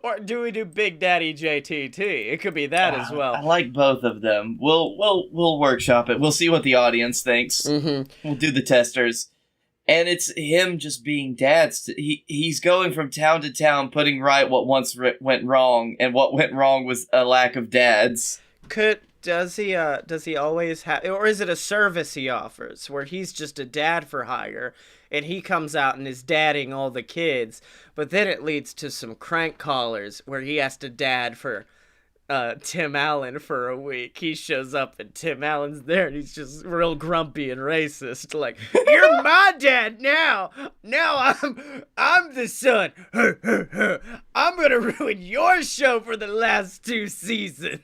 Or do we do Big Daddy JTT? It could be that as well. I like both of them. We'll workshop it. We'll see what the audience thinks. Mm-hmm. We'll do the testers. And it's him just being dad. He's going from town to town, putting right what once went wrong, and what went wrong was a lack of dads. Does he always have, or is it a service he offers where he's just a dad for hire and he comes out and is dadding all the kids, but then it leads to some crank callers where he has to dad for Tim Allen for a week. He shows up and Tim Allen's there and he's just real grumpy and racist, like, you're my dad now I'm the son. I'm gonna ruin your show for the last 2 seasons.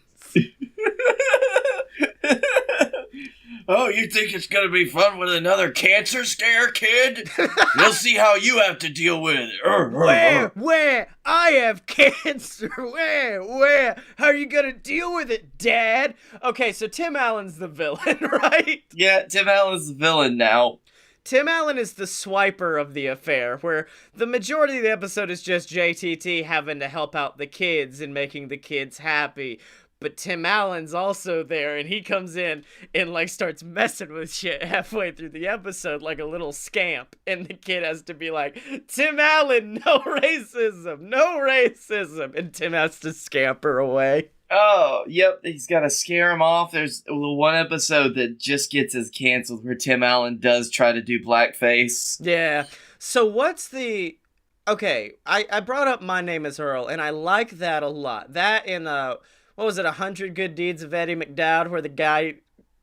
Oh, you think it's gonna be fun with another cancer scare, kid? You'll see how you have to deal with it. Where? I have cancer. Where? How are you gonna deal with it, Dad? Okay, so Tim Allen's the villain, right? Yeah, Tim Allen's the villain now. Tim Allen is the swiper of the affair, where the majority of the episode is just JTT having to help out the kids and making the kids happy. But Tim Allen's also there, and he comes in and, like, starts messing with shit halfway through the episode like a little scamp. And the kid has to be like, Tim Allen, no racism, no racism. And Tim has to scamper away. Oh, yep, he's got to scare him off. There's one episode that just gets us canceled where Tim Allen does try to do blackface. Yeah. So what's the... Okay, I brought up My Name is Earl, and I like that a lot. That and, what was it, 100 Good Deeds of Eddie McDowd, where the guy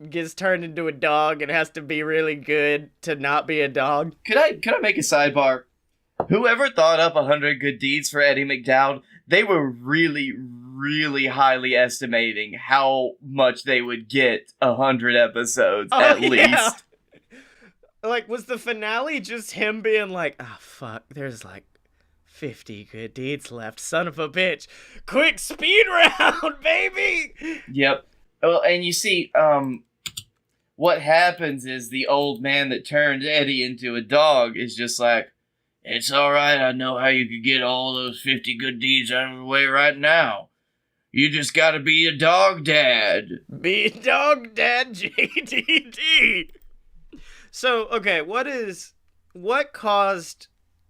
gets turned into a dog and has to be really good to not be a dog? Could I make a sidebar? Whoever thought up 100 Good Deeds for Eddie McDowd, they were really, really highly estimating how much they would get 100 episodes at least. Like, was the finale just him being like, oh, fuck, there's like 50 good deeds left, son of a bitch. Quick speed round, baby! Yep. Well, and you see, what happens is the old man that turned Eddie into a dog is just like, it's alright, I know how you could get all those 50 good deeds out of the way right now. You just gotta be a dog dad. Be a dog dad, JTT. So, okay, what caused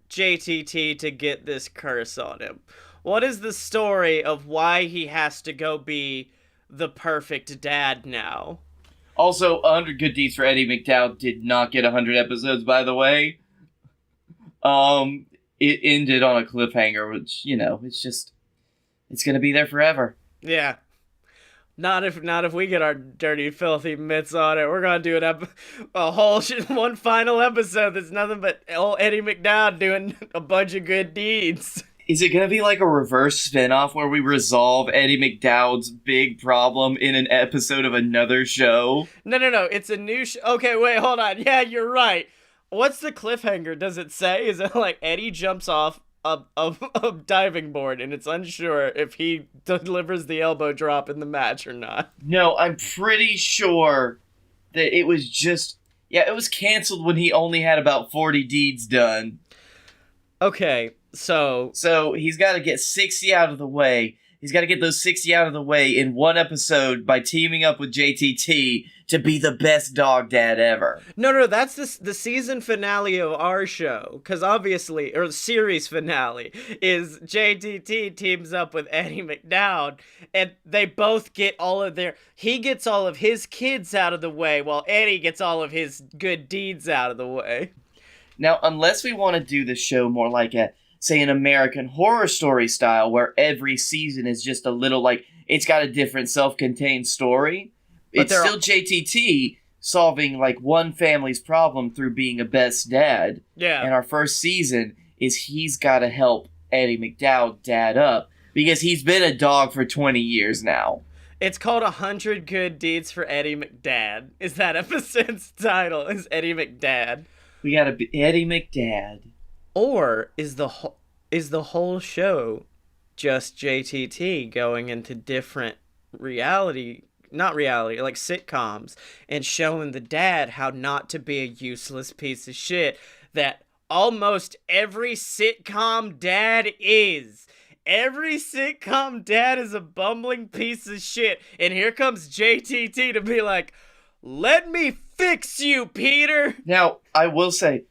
JTT to get this curse on him? What is the story of why he has to go be the perfect dad now? Also, 100 Good Deeds for Eddie McDowd did not get 100 episodes, by the way. It ended on a cliffhanger, which, it's gonna be there forever. Yeah. Not if we get our dirty, filthy mitts on it. We're gonna do one final episode that's nothing but old Eddie McDowd doing a bunch of good deeds. Is it gonna be like a reverse spin-off where we resolve Eddie McDowd's big problem in an episode of another show? No. It's a new show. Okay, wait, hold on. Yeah, you're right. What's the cliffhanger? Does it say? Is it like Eddie jumps off a diving board and it's unsure if he delivers the elbow drop in the match or not? No, I'm pretty sure that it was just... Yeah, it was canceled when he only had about 40 deeds done. Okay, so he's got to get 60 out of the way. He's got to get those 60 out of the way in one episode by teaming up with JTT to be the best dog dad ever. No, that's the season finale of our show. Because obviously, or the series finale, is JTT teams up with Eddie McDowd, and they both get he gets all of his kids out of the way, while Eddie gets all of his good deeds out of the way. Now, unless we want to do the show more like say, an American Horror Story style, where every season is just a little, like, it's got a different self-contained story, But it's still JTT solving, like, one family's problem through being a best dad. Yeah. And our first season is he's got to help Eddie McDowell dad up, because he's been a dog for 20 years now. It's called 100 Good Deeds for Eddie McDad. Is that episode's title? Is Eddie McDad? We got to be Eddie McDad. Or is the whole show just JTT going into different not reality, like sitcoms, and showing the dad how not to be a useless piece of shit that almost every sitcom dad is? Every sitcom dad is a bumbling piece of shit, and here comes JTT to be like, let me fix you, Peter! Now, I will say,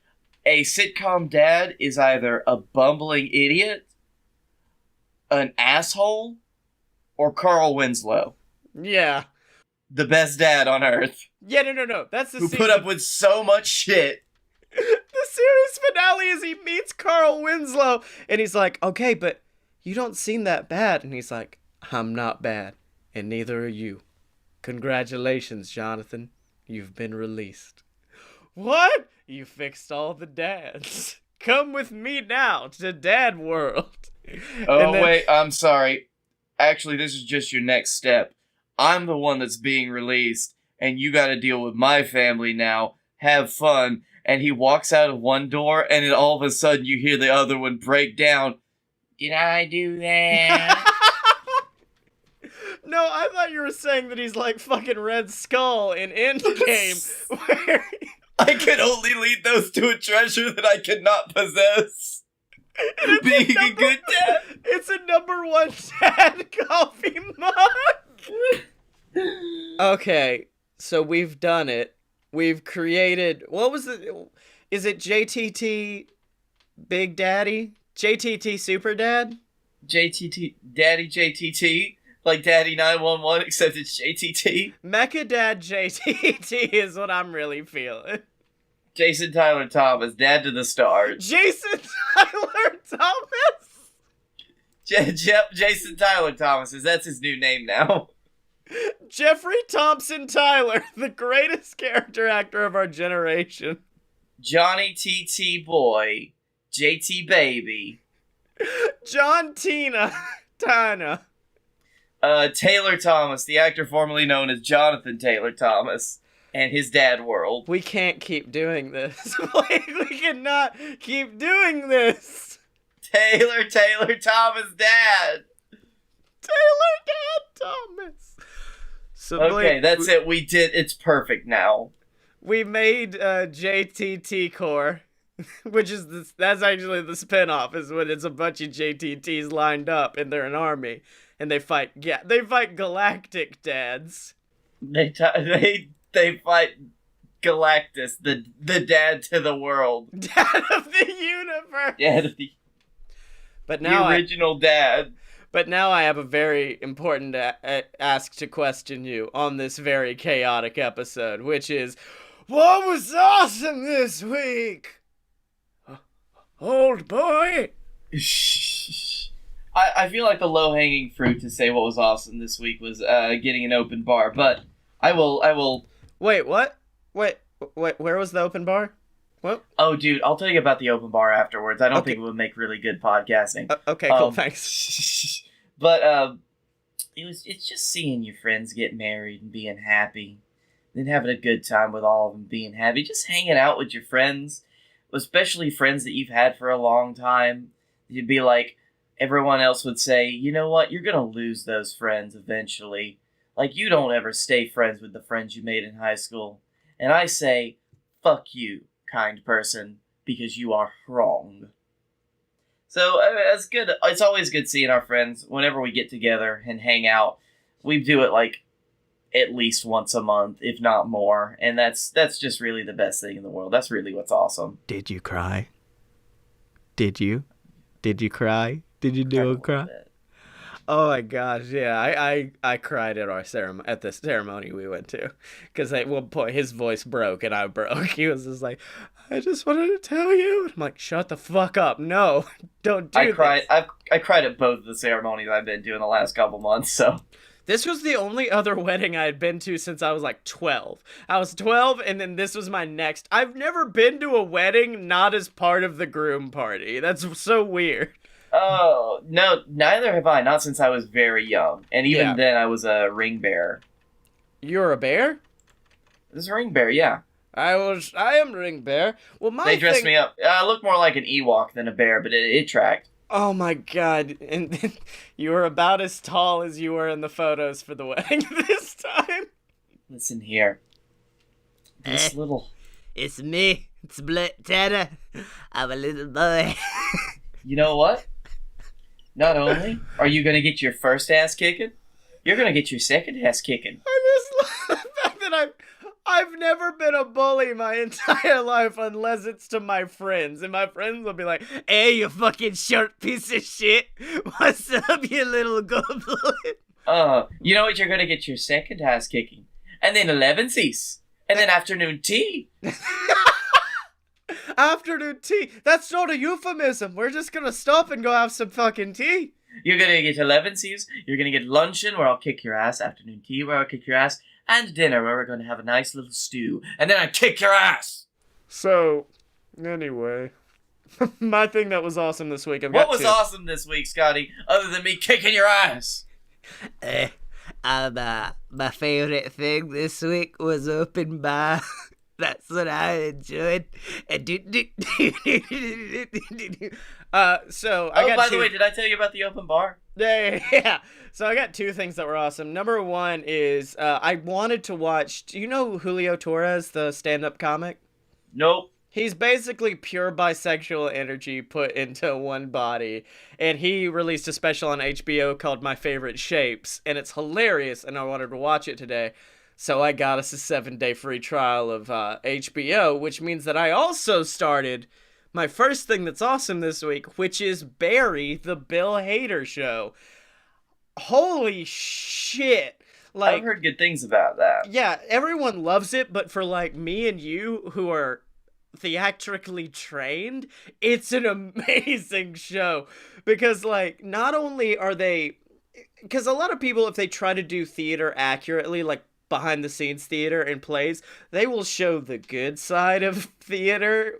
a sitcom dad is either a bumbling idiot, an asshole, or Carl Winslow. Yeah. The best dad on earth. Yeah, no. That's the Who season. put up with so much shit. The series finale is he meets Carl Winslow, and he's like, okay, but you don't seem that bad. And he's like, I'm not bad, and neither are you. Congratulations, Jonathan. You've been released. What? You fixed all the dads. Come with me now to Dad World. Oh, wait, I'm sorry. Actually, this is just your next step. I'm the one that's being released, and you gotta deal with my family now. Have fun. And he walks out of one door, and then all of a sudden you hear the other one break down. Did I do that? No, I thought you were saying that he's like fucking Red Skull in Endgame. Where I could only lead those to a treasure that I could not possess. Being a good dad. it's a #1 dad coffee mug. Okay, so we've done it. We've created... What was it? Is it JTT Big Daddy? JTT Super Dad? JTT, Daddy JTT, like Daddy 911, except it's JTT. Mecha Dad JTT is what I'm really feeling. Jason Tyler Thomas, Dad to the Stars. Jason Tyler Thomas? Jason Tyler Thomas, that's his new name now. Jeffrey Thompson Tyler, the greatest character actor of our generation. Johnny TT Boy, JT Baby. John Tina. Taylor Thomas, the actor formerly known as Jonathan Taylor Thomas, and his Dad World. We can't keep doing this. Like, we cannot keep doing this. Taylor Thomas Dad. Taylor Dad Thomas. So Okay, Blake, that's it. We did. It's perfect now. We made JTT Core, which is that's actually the spinoff. Is when it's a bunch of JTTs lined up and they're an army and they fight. Yeah, they fight galactic dads. They fight Galactus, the dad to the world. Dad of the universe. Dad of the Now original dad. But now I have a very important ask to question you on this very chaotic episode, which is, what was awesome this week? Old boy? I feel like the low-hanging fruit to say what was awesome this week was getting an open bar, but I will... Wait, what? Wait, where was the open bar? What? Oh, dude, I'll tell you about the open bar afterwards. I don't Okay. think it would make really good podcasting. Okay, cool, thanks. But it's just seeing your friends get married and being happy, then having a good time with all of them being happy, just hanging out with your friends, especially friends that you've had for a long time. You'd be like, everyone else would say, you know what, you're gonna lose those friends eventually. Like, you don't ever stay friends with the friends you made in high school. And I say, fuck you, kind person, because you are wrong. So it's good. It's always good seeing our friends whenever we get together and hang out. We do it like at least once a month, if not more, and that's just really the best thing in the world. That's really what's awesome. Did you cry? Did you? Did you cry? Did you do a cry? Oh my gosh, yeah, I cried at our at the ceremony we went to, because at one point his voice broke and I broke. He was just like, "I just wanted to tell you." I'm like, "Shut the fuck up! No, don't do I cried. this." I cried at both of the ceremonies I've been to in the last couple months. So This was the only other wedding I had been to since I was like 12. I was 12, and then this was my next. I've never been to a wedding not as part of the groom party. That's so weird. oh no, neither have I. Not since I was very young, and even Yeah. then I was a ring bearer. You're a bear? This is a ring bearer, yeah. I am ring bear. Well, my They dressed thing- me up. I look more like an Ewok than a bear, but it tracked. Oh my god. And you were about as tall as you were in the photos for the wedding this time. Listen here. This Eh? little. It's me. It's Black Tanner. I'm a little boy. You know what? Not only are you gonna get your first ass kicking, you're gonna get your second ass kicking. I just love the fact that I've never been a bully my entire life unless it's to my friends. And my friends will be like, Hey, you fucking short piece of shit. What's up, you little goblin? You know what? You're gonna get your second ass kicking, and then 11sies, and then afternoon tea. afternoon tea. That's not a euphemism. We're just gonna stop and go have some fucking tea. You're gonna get 11sies. You're gonna get luncheon where I'll kick your ass, afternoon tea where I'll kick your ass, and dinner where we're gonna have a nice little stew, and then I kick your ass. So, anyway, my thing that was awesome this week. What was awesome this week, Scottye, other than me kicking your ass? My favorite thing this week was open bar. That's what I enjoyed. So I got by two. the way, did I tell you about the open bar? Yeah. So I got two things that were awesome. Number one is I wanted to watch. Do you know Julio Torres, the stand-up comic? Nope. He's basically pure bisexual energy put into one body. And he released a special on HBO called My Favorite Shapes. And it's hilarious, and I wanted to watch it today. So I got us a 7-day free trial of HBO, which means that I also started my first thing that's awesome this week, which is Barry, the Bill Hader show. Holy shit. Like, I've heard good things about that. yeah, everyone loves it, but for like me and you who are theatrically trained, it's an amazing show because like not only are they, because a lot of people, if they try to do theater accurately, like behind the scenes theater and plays, they will show the good side of theater.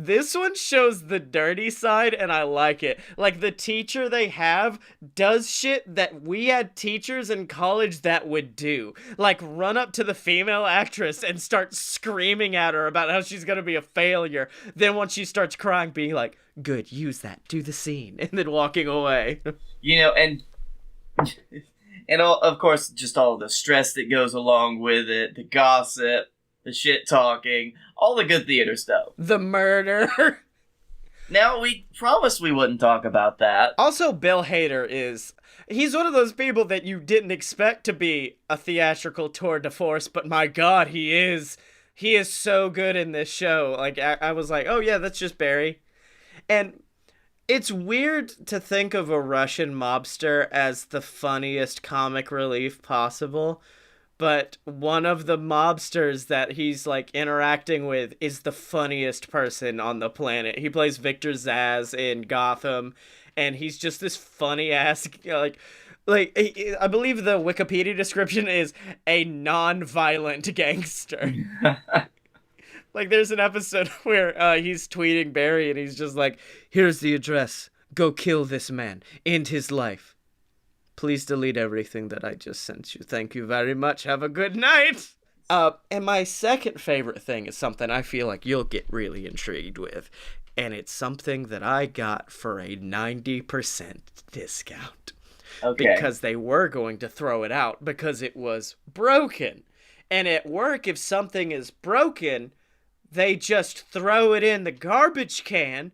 This one shows the dirty side, and I like it. Like, the teacher they have does shit that we had teachers in college that would do. Like, run up to the female actress and start screaming at her about how she's gonna be a failure. Then once she starts crying, being like, good, use that, do the scene, and then walking away. You know, and all, of course, just all the stress that goes along with it, the gossip, the shit talking, all the good theater stuff. The murder. Now, we promised we wouldn't talk about that. Also, Bill Hader he's one of those people that you didn't expect to be a theatrical tour de force, but my god, he is. He is so good in this show. Like, I was like, oh yeah, that's just Barry. And it's weird to think of a Russian mobster as the funniest comic relief possible, but one of the mobsters that he's like interacting with is the funniest person on the planet. He plays Victor Zsasz in Gotham, and he's just this funny ass like I believe the Wikipedia description is a non-violent gangster. Like, there's an episode where he's tweeting Barry, and he's just like, here's the address. Go kill this man. End his life. Please delete everything that I just sent you. Thank you very much. Have a good night. And my second favorite thing is something I feel like you'll get really intrigued with. And it's something that I got for a 90% discount. Okay. Because they were going to throw it out because it was broken. And at work, if something is broken, they just throw it in the garbage can,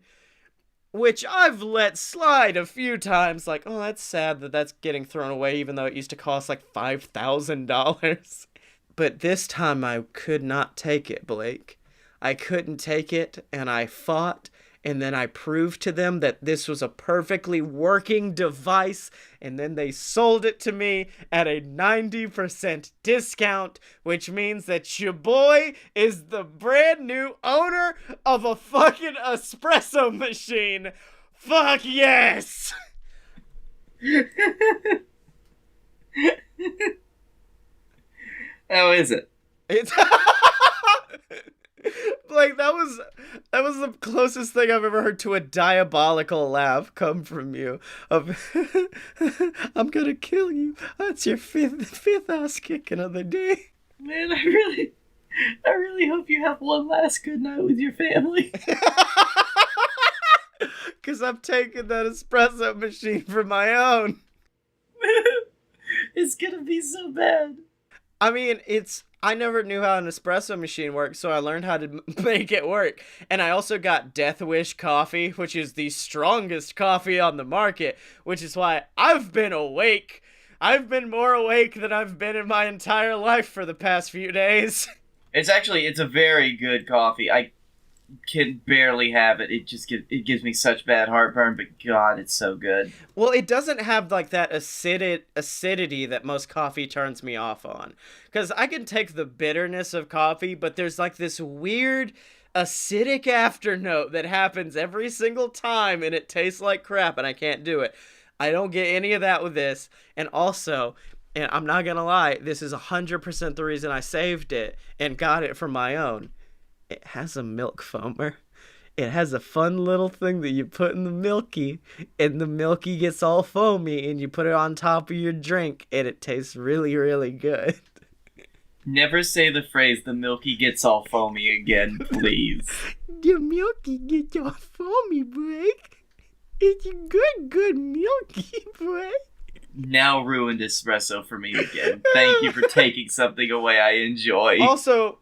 which I've let slide a few times. Like, oh, that's sad that that's getting thrown away, even though it used to cost like $5,000. But this time I could not take it, Blake. I couldn't take it, and I fought, and then I proved to them that this was a perfectly working device, and then they sold it to me at a 90% discount, which means that your boy is the brand new owner of a fucking espresso machine. Fuck yes! How is it? It's like that was the closest thing I've ever heard to a diabolical laugh come from you. Of I'm gonna kill you. That's your fifth ass kicking of the day. Man, I really hope you have one last good night with your family. Cause I'm taking that espresso machine for my own. It's gonna be so bad. I mean, I never knew how an espresso machine worked, so I learned how to make it work. And I also got Death Wish coffee, which is the strongest coffee on the market, which is why I've been awake. I've been more awake than I've been in my entire life for the past few days. It's a very good coffee. I can barely have it. It gives me such bad heartburn, but God, it's so good. Well, it doesn't have like that acidity that most coffee turns me off on. Because I can take the bitterness of coffee, but there's like this weird acidic afternote that happens every single time, and it tastes like crap, and I can't do it. I don't get any of that with this. And also, and I'm not gonna lie, this is 100% the reason I saved it and got it for my own. It has a milk foamer. It has a fun little thing that you put in the milky, and the milky gets all foamy, and you put it on top of your drink, and it tastes really, really good. Never say the phrase, the milky gets all foamy again, please. The milky gets all foamy, boy. It's a good milky, boy. Now ruined espresso for me again. Thank you for taking something away I enjoy. Also,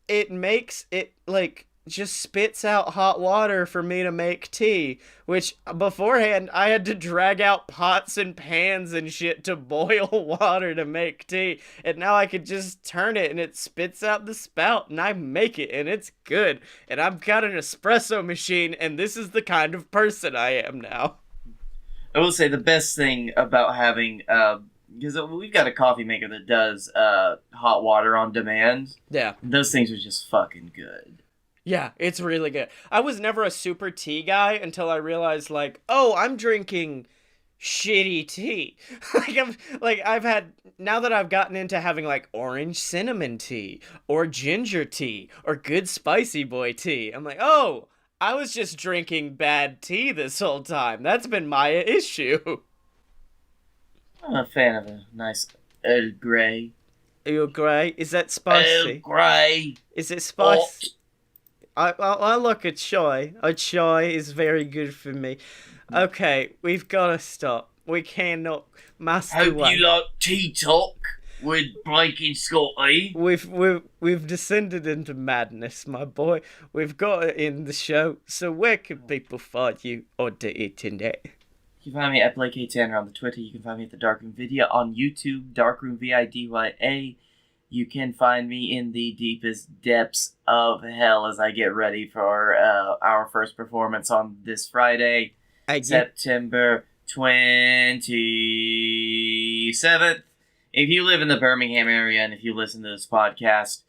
it makes it, like, just spits out hot water for me to make tea, which beforehand I had to drag out pots and pans and shit to boil water to make tea, and now I could just turn it and it spits out the spout and I make it and it's good, and I've got an espresso machine, and this is the kind of person I am now. I will say the best thing about having, because we've got a coffee maker that does hot water on demand. Yeah. Those things are just fucking good. Yeah, it's really good. I was never a super tea guy until I realized, like, oh, I'm drinking shitty tea. I've had, now that I've gotten into having, like, orange cinnamon tea, or ginger tea, or good spicy boy tea, I'm like, oh, I was just drinking bad tea this whole time. That's been my issue. I'm a fan of a nice Earl Grey. Earl Grey? Is that spicy? Earl Grey. Is it spicy? I look at chai. A chai is very good for me. Okay, we've got to stop. We cannot master Hope one. you like tea talk with Blake and Scottye. We've descended into madness, my boy. We've got it in the show. So where can people find you on the internet? You can find me at Blake A. Tanner on the Twitter. You can find me at the Darkroom Video on YouTube, Darkroom VIDYA. You can find me in the deepest depths of hell as I get ready for our first performance on this Friday, September 27th. If you live in the Birmingham area and if you listen to this podcast,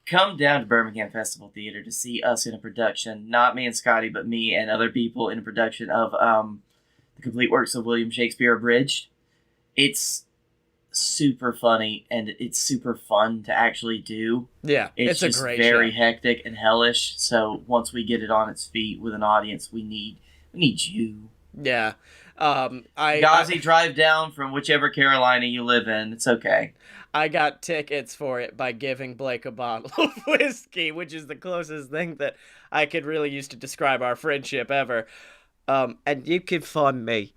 come down to Birmingham Festival Theater to see us in a production. Not me and Scottye, but me and other people in a production of the complete works of William Shakespeare Abridged. It's super funny and it's super fun to actually do. Yeah, it's a just great very show. hectic and hellish. So once we get it on its feet with an audience, we need you. Yeah. Gazi, drive down from whichever Carolina you live in. It's okay. I got tickets for it by giving Blake a bottle of whiskey, which is the closest thing that I could really use to describe our friendship ever. And you can find me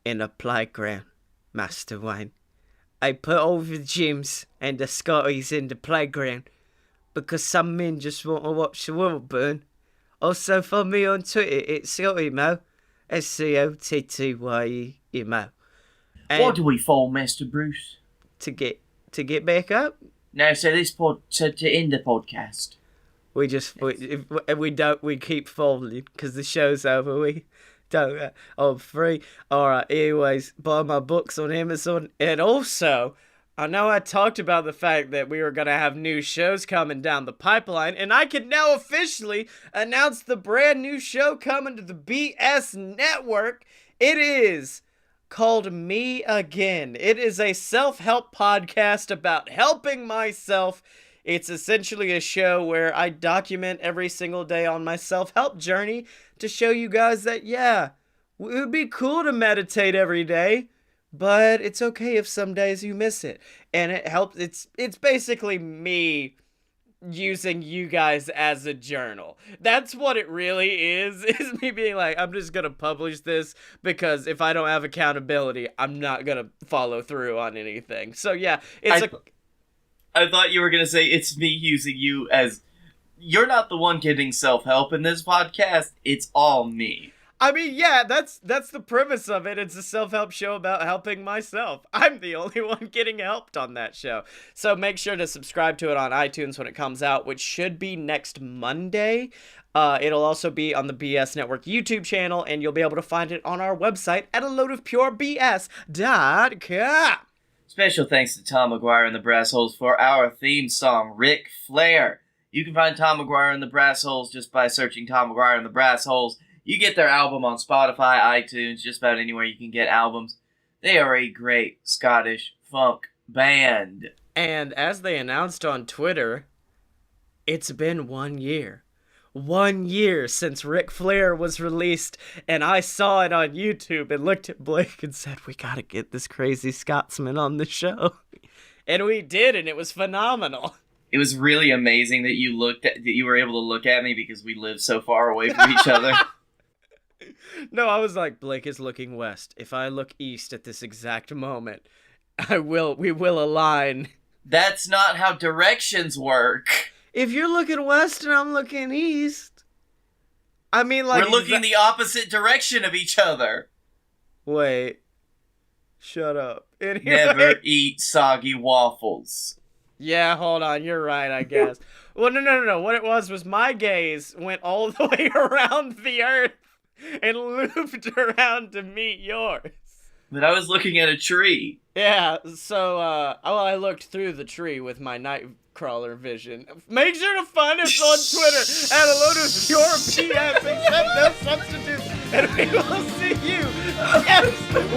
in a playground, Master Wayne. I put all the gyms and the Scotties in the playground because some men just want to watch the world burn. Also, follow me on Twitter, it's Scottye, SCOTTYE. Why do we fall, Master Bruce? To get back up? No, so to end the podcast. We keep folding because the show's over. We don't. I'm free. All right. Anyways, buy my books on Amazon, and also, I know I talked about the fact that we were gonna have new shows coming down the pipeline, and I can now officially announce the brand new show coming to the BS Network. It is called Me Again. It is a self-help podcast about helping myself. It's essentially a show where I document every single day on my self-help journey to show you guys that, yeah, it would be cool to meditate every day, but it's okay if some days you miss it. And it helps. It's basically me using you guys as a journal. That's what it really is me being like, I'm just gonna publish this because if I don't have accountability, I'm not gonna follow through on anything. So yeah, I thought you were going to say it's me using you as... You're not the one getting self-help in this podcast. It's all me. I mean, yeah, that's the premise of it. It's a self-help show about helping myself. I'm the only one getting helped on that show. So make sure to subscribe to it on iTunes when it comes out, which should be next Monday. It'll also be on the BS Network YouTube channel, and you'll be able to find it on our website at aloadofpurebs.com. Special thanks to Tom McGuire and the Brass Holes for our theme song, Ric Flair. You can find Tom McGuire and the Brass Holes just by searching Tom McGuire and the Brass Holes. You get their album on Spotify, iTunes, just about anywhere you can get albums. They are a great Scottish funk band. And as they announced on Twitter, it's been 1 year. 1 year since Ric Flair was released, and I saw it on YouTube and looked at Blake and said, we gotta get this crazy Scotsman on the show. And we did, and it was phenomenal. It was really amazing that you were able to look at me because we live so far away from each other. No, I was like, Blake is looking west. If I look east at this exact moment, we will align. That's not how directions work. If you're looking west and I'm looking east, I mean, like... We're looking the opposite direction of each other. Wait. Shut up. Anyway. Never eat soggy waffles. Yeah, hold on. You're right, I guess. Well, no. What it was my gaze went all the way around the earth and looped around to meet yours. But I was looking at a tree. Yeah, so, I looked through the tree with my Nightcrawler vision. Make sure to find us on Twitter at a load of pure BS, except no substitutes, and we will see you next week.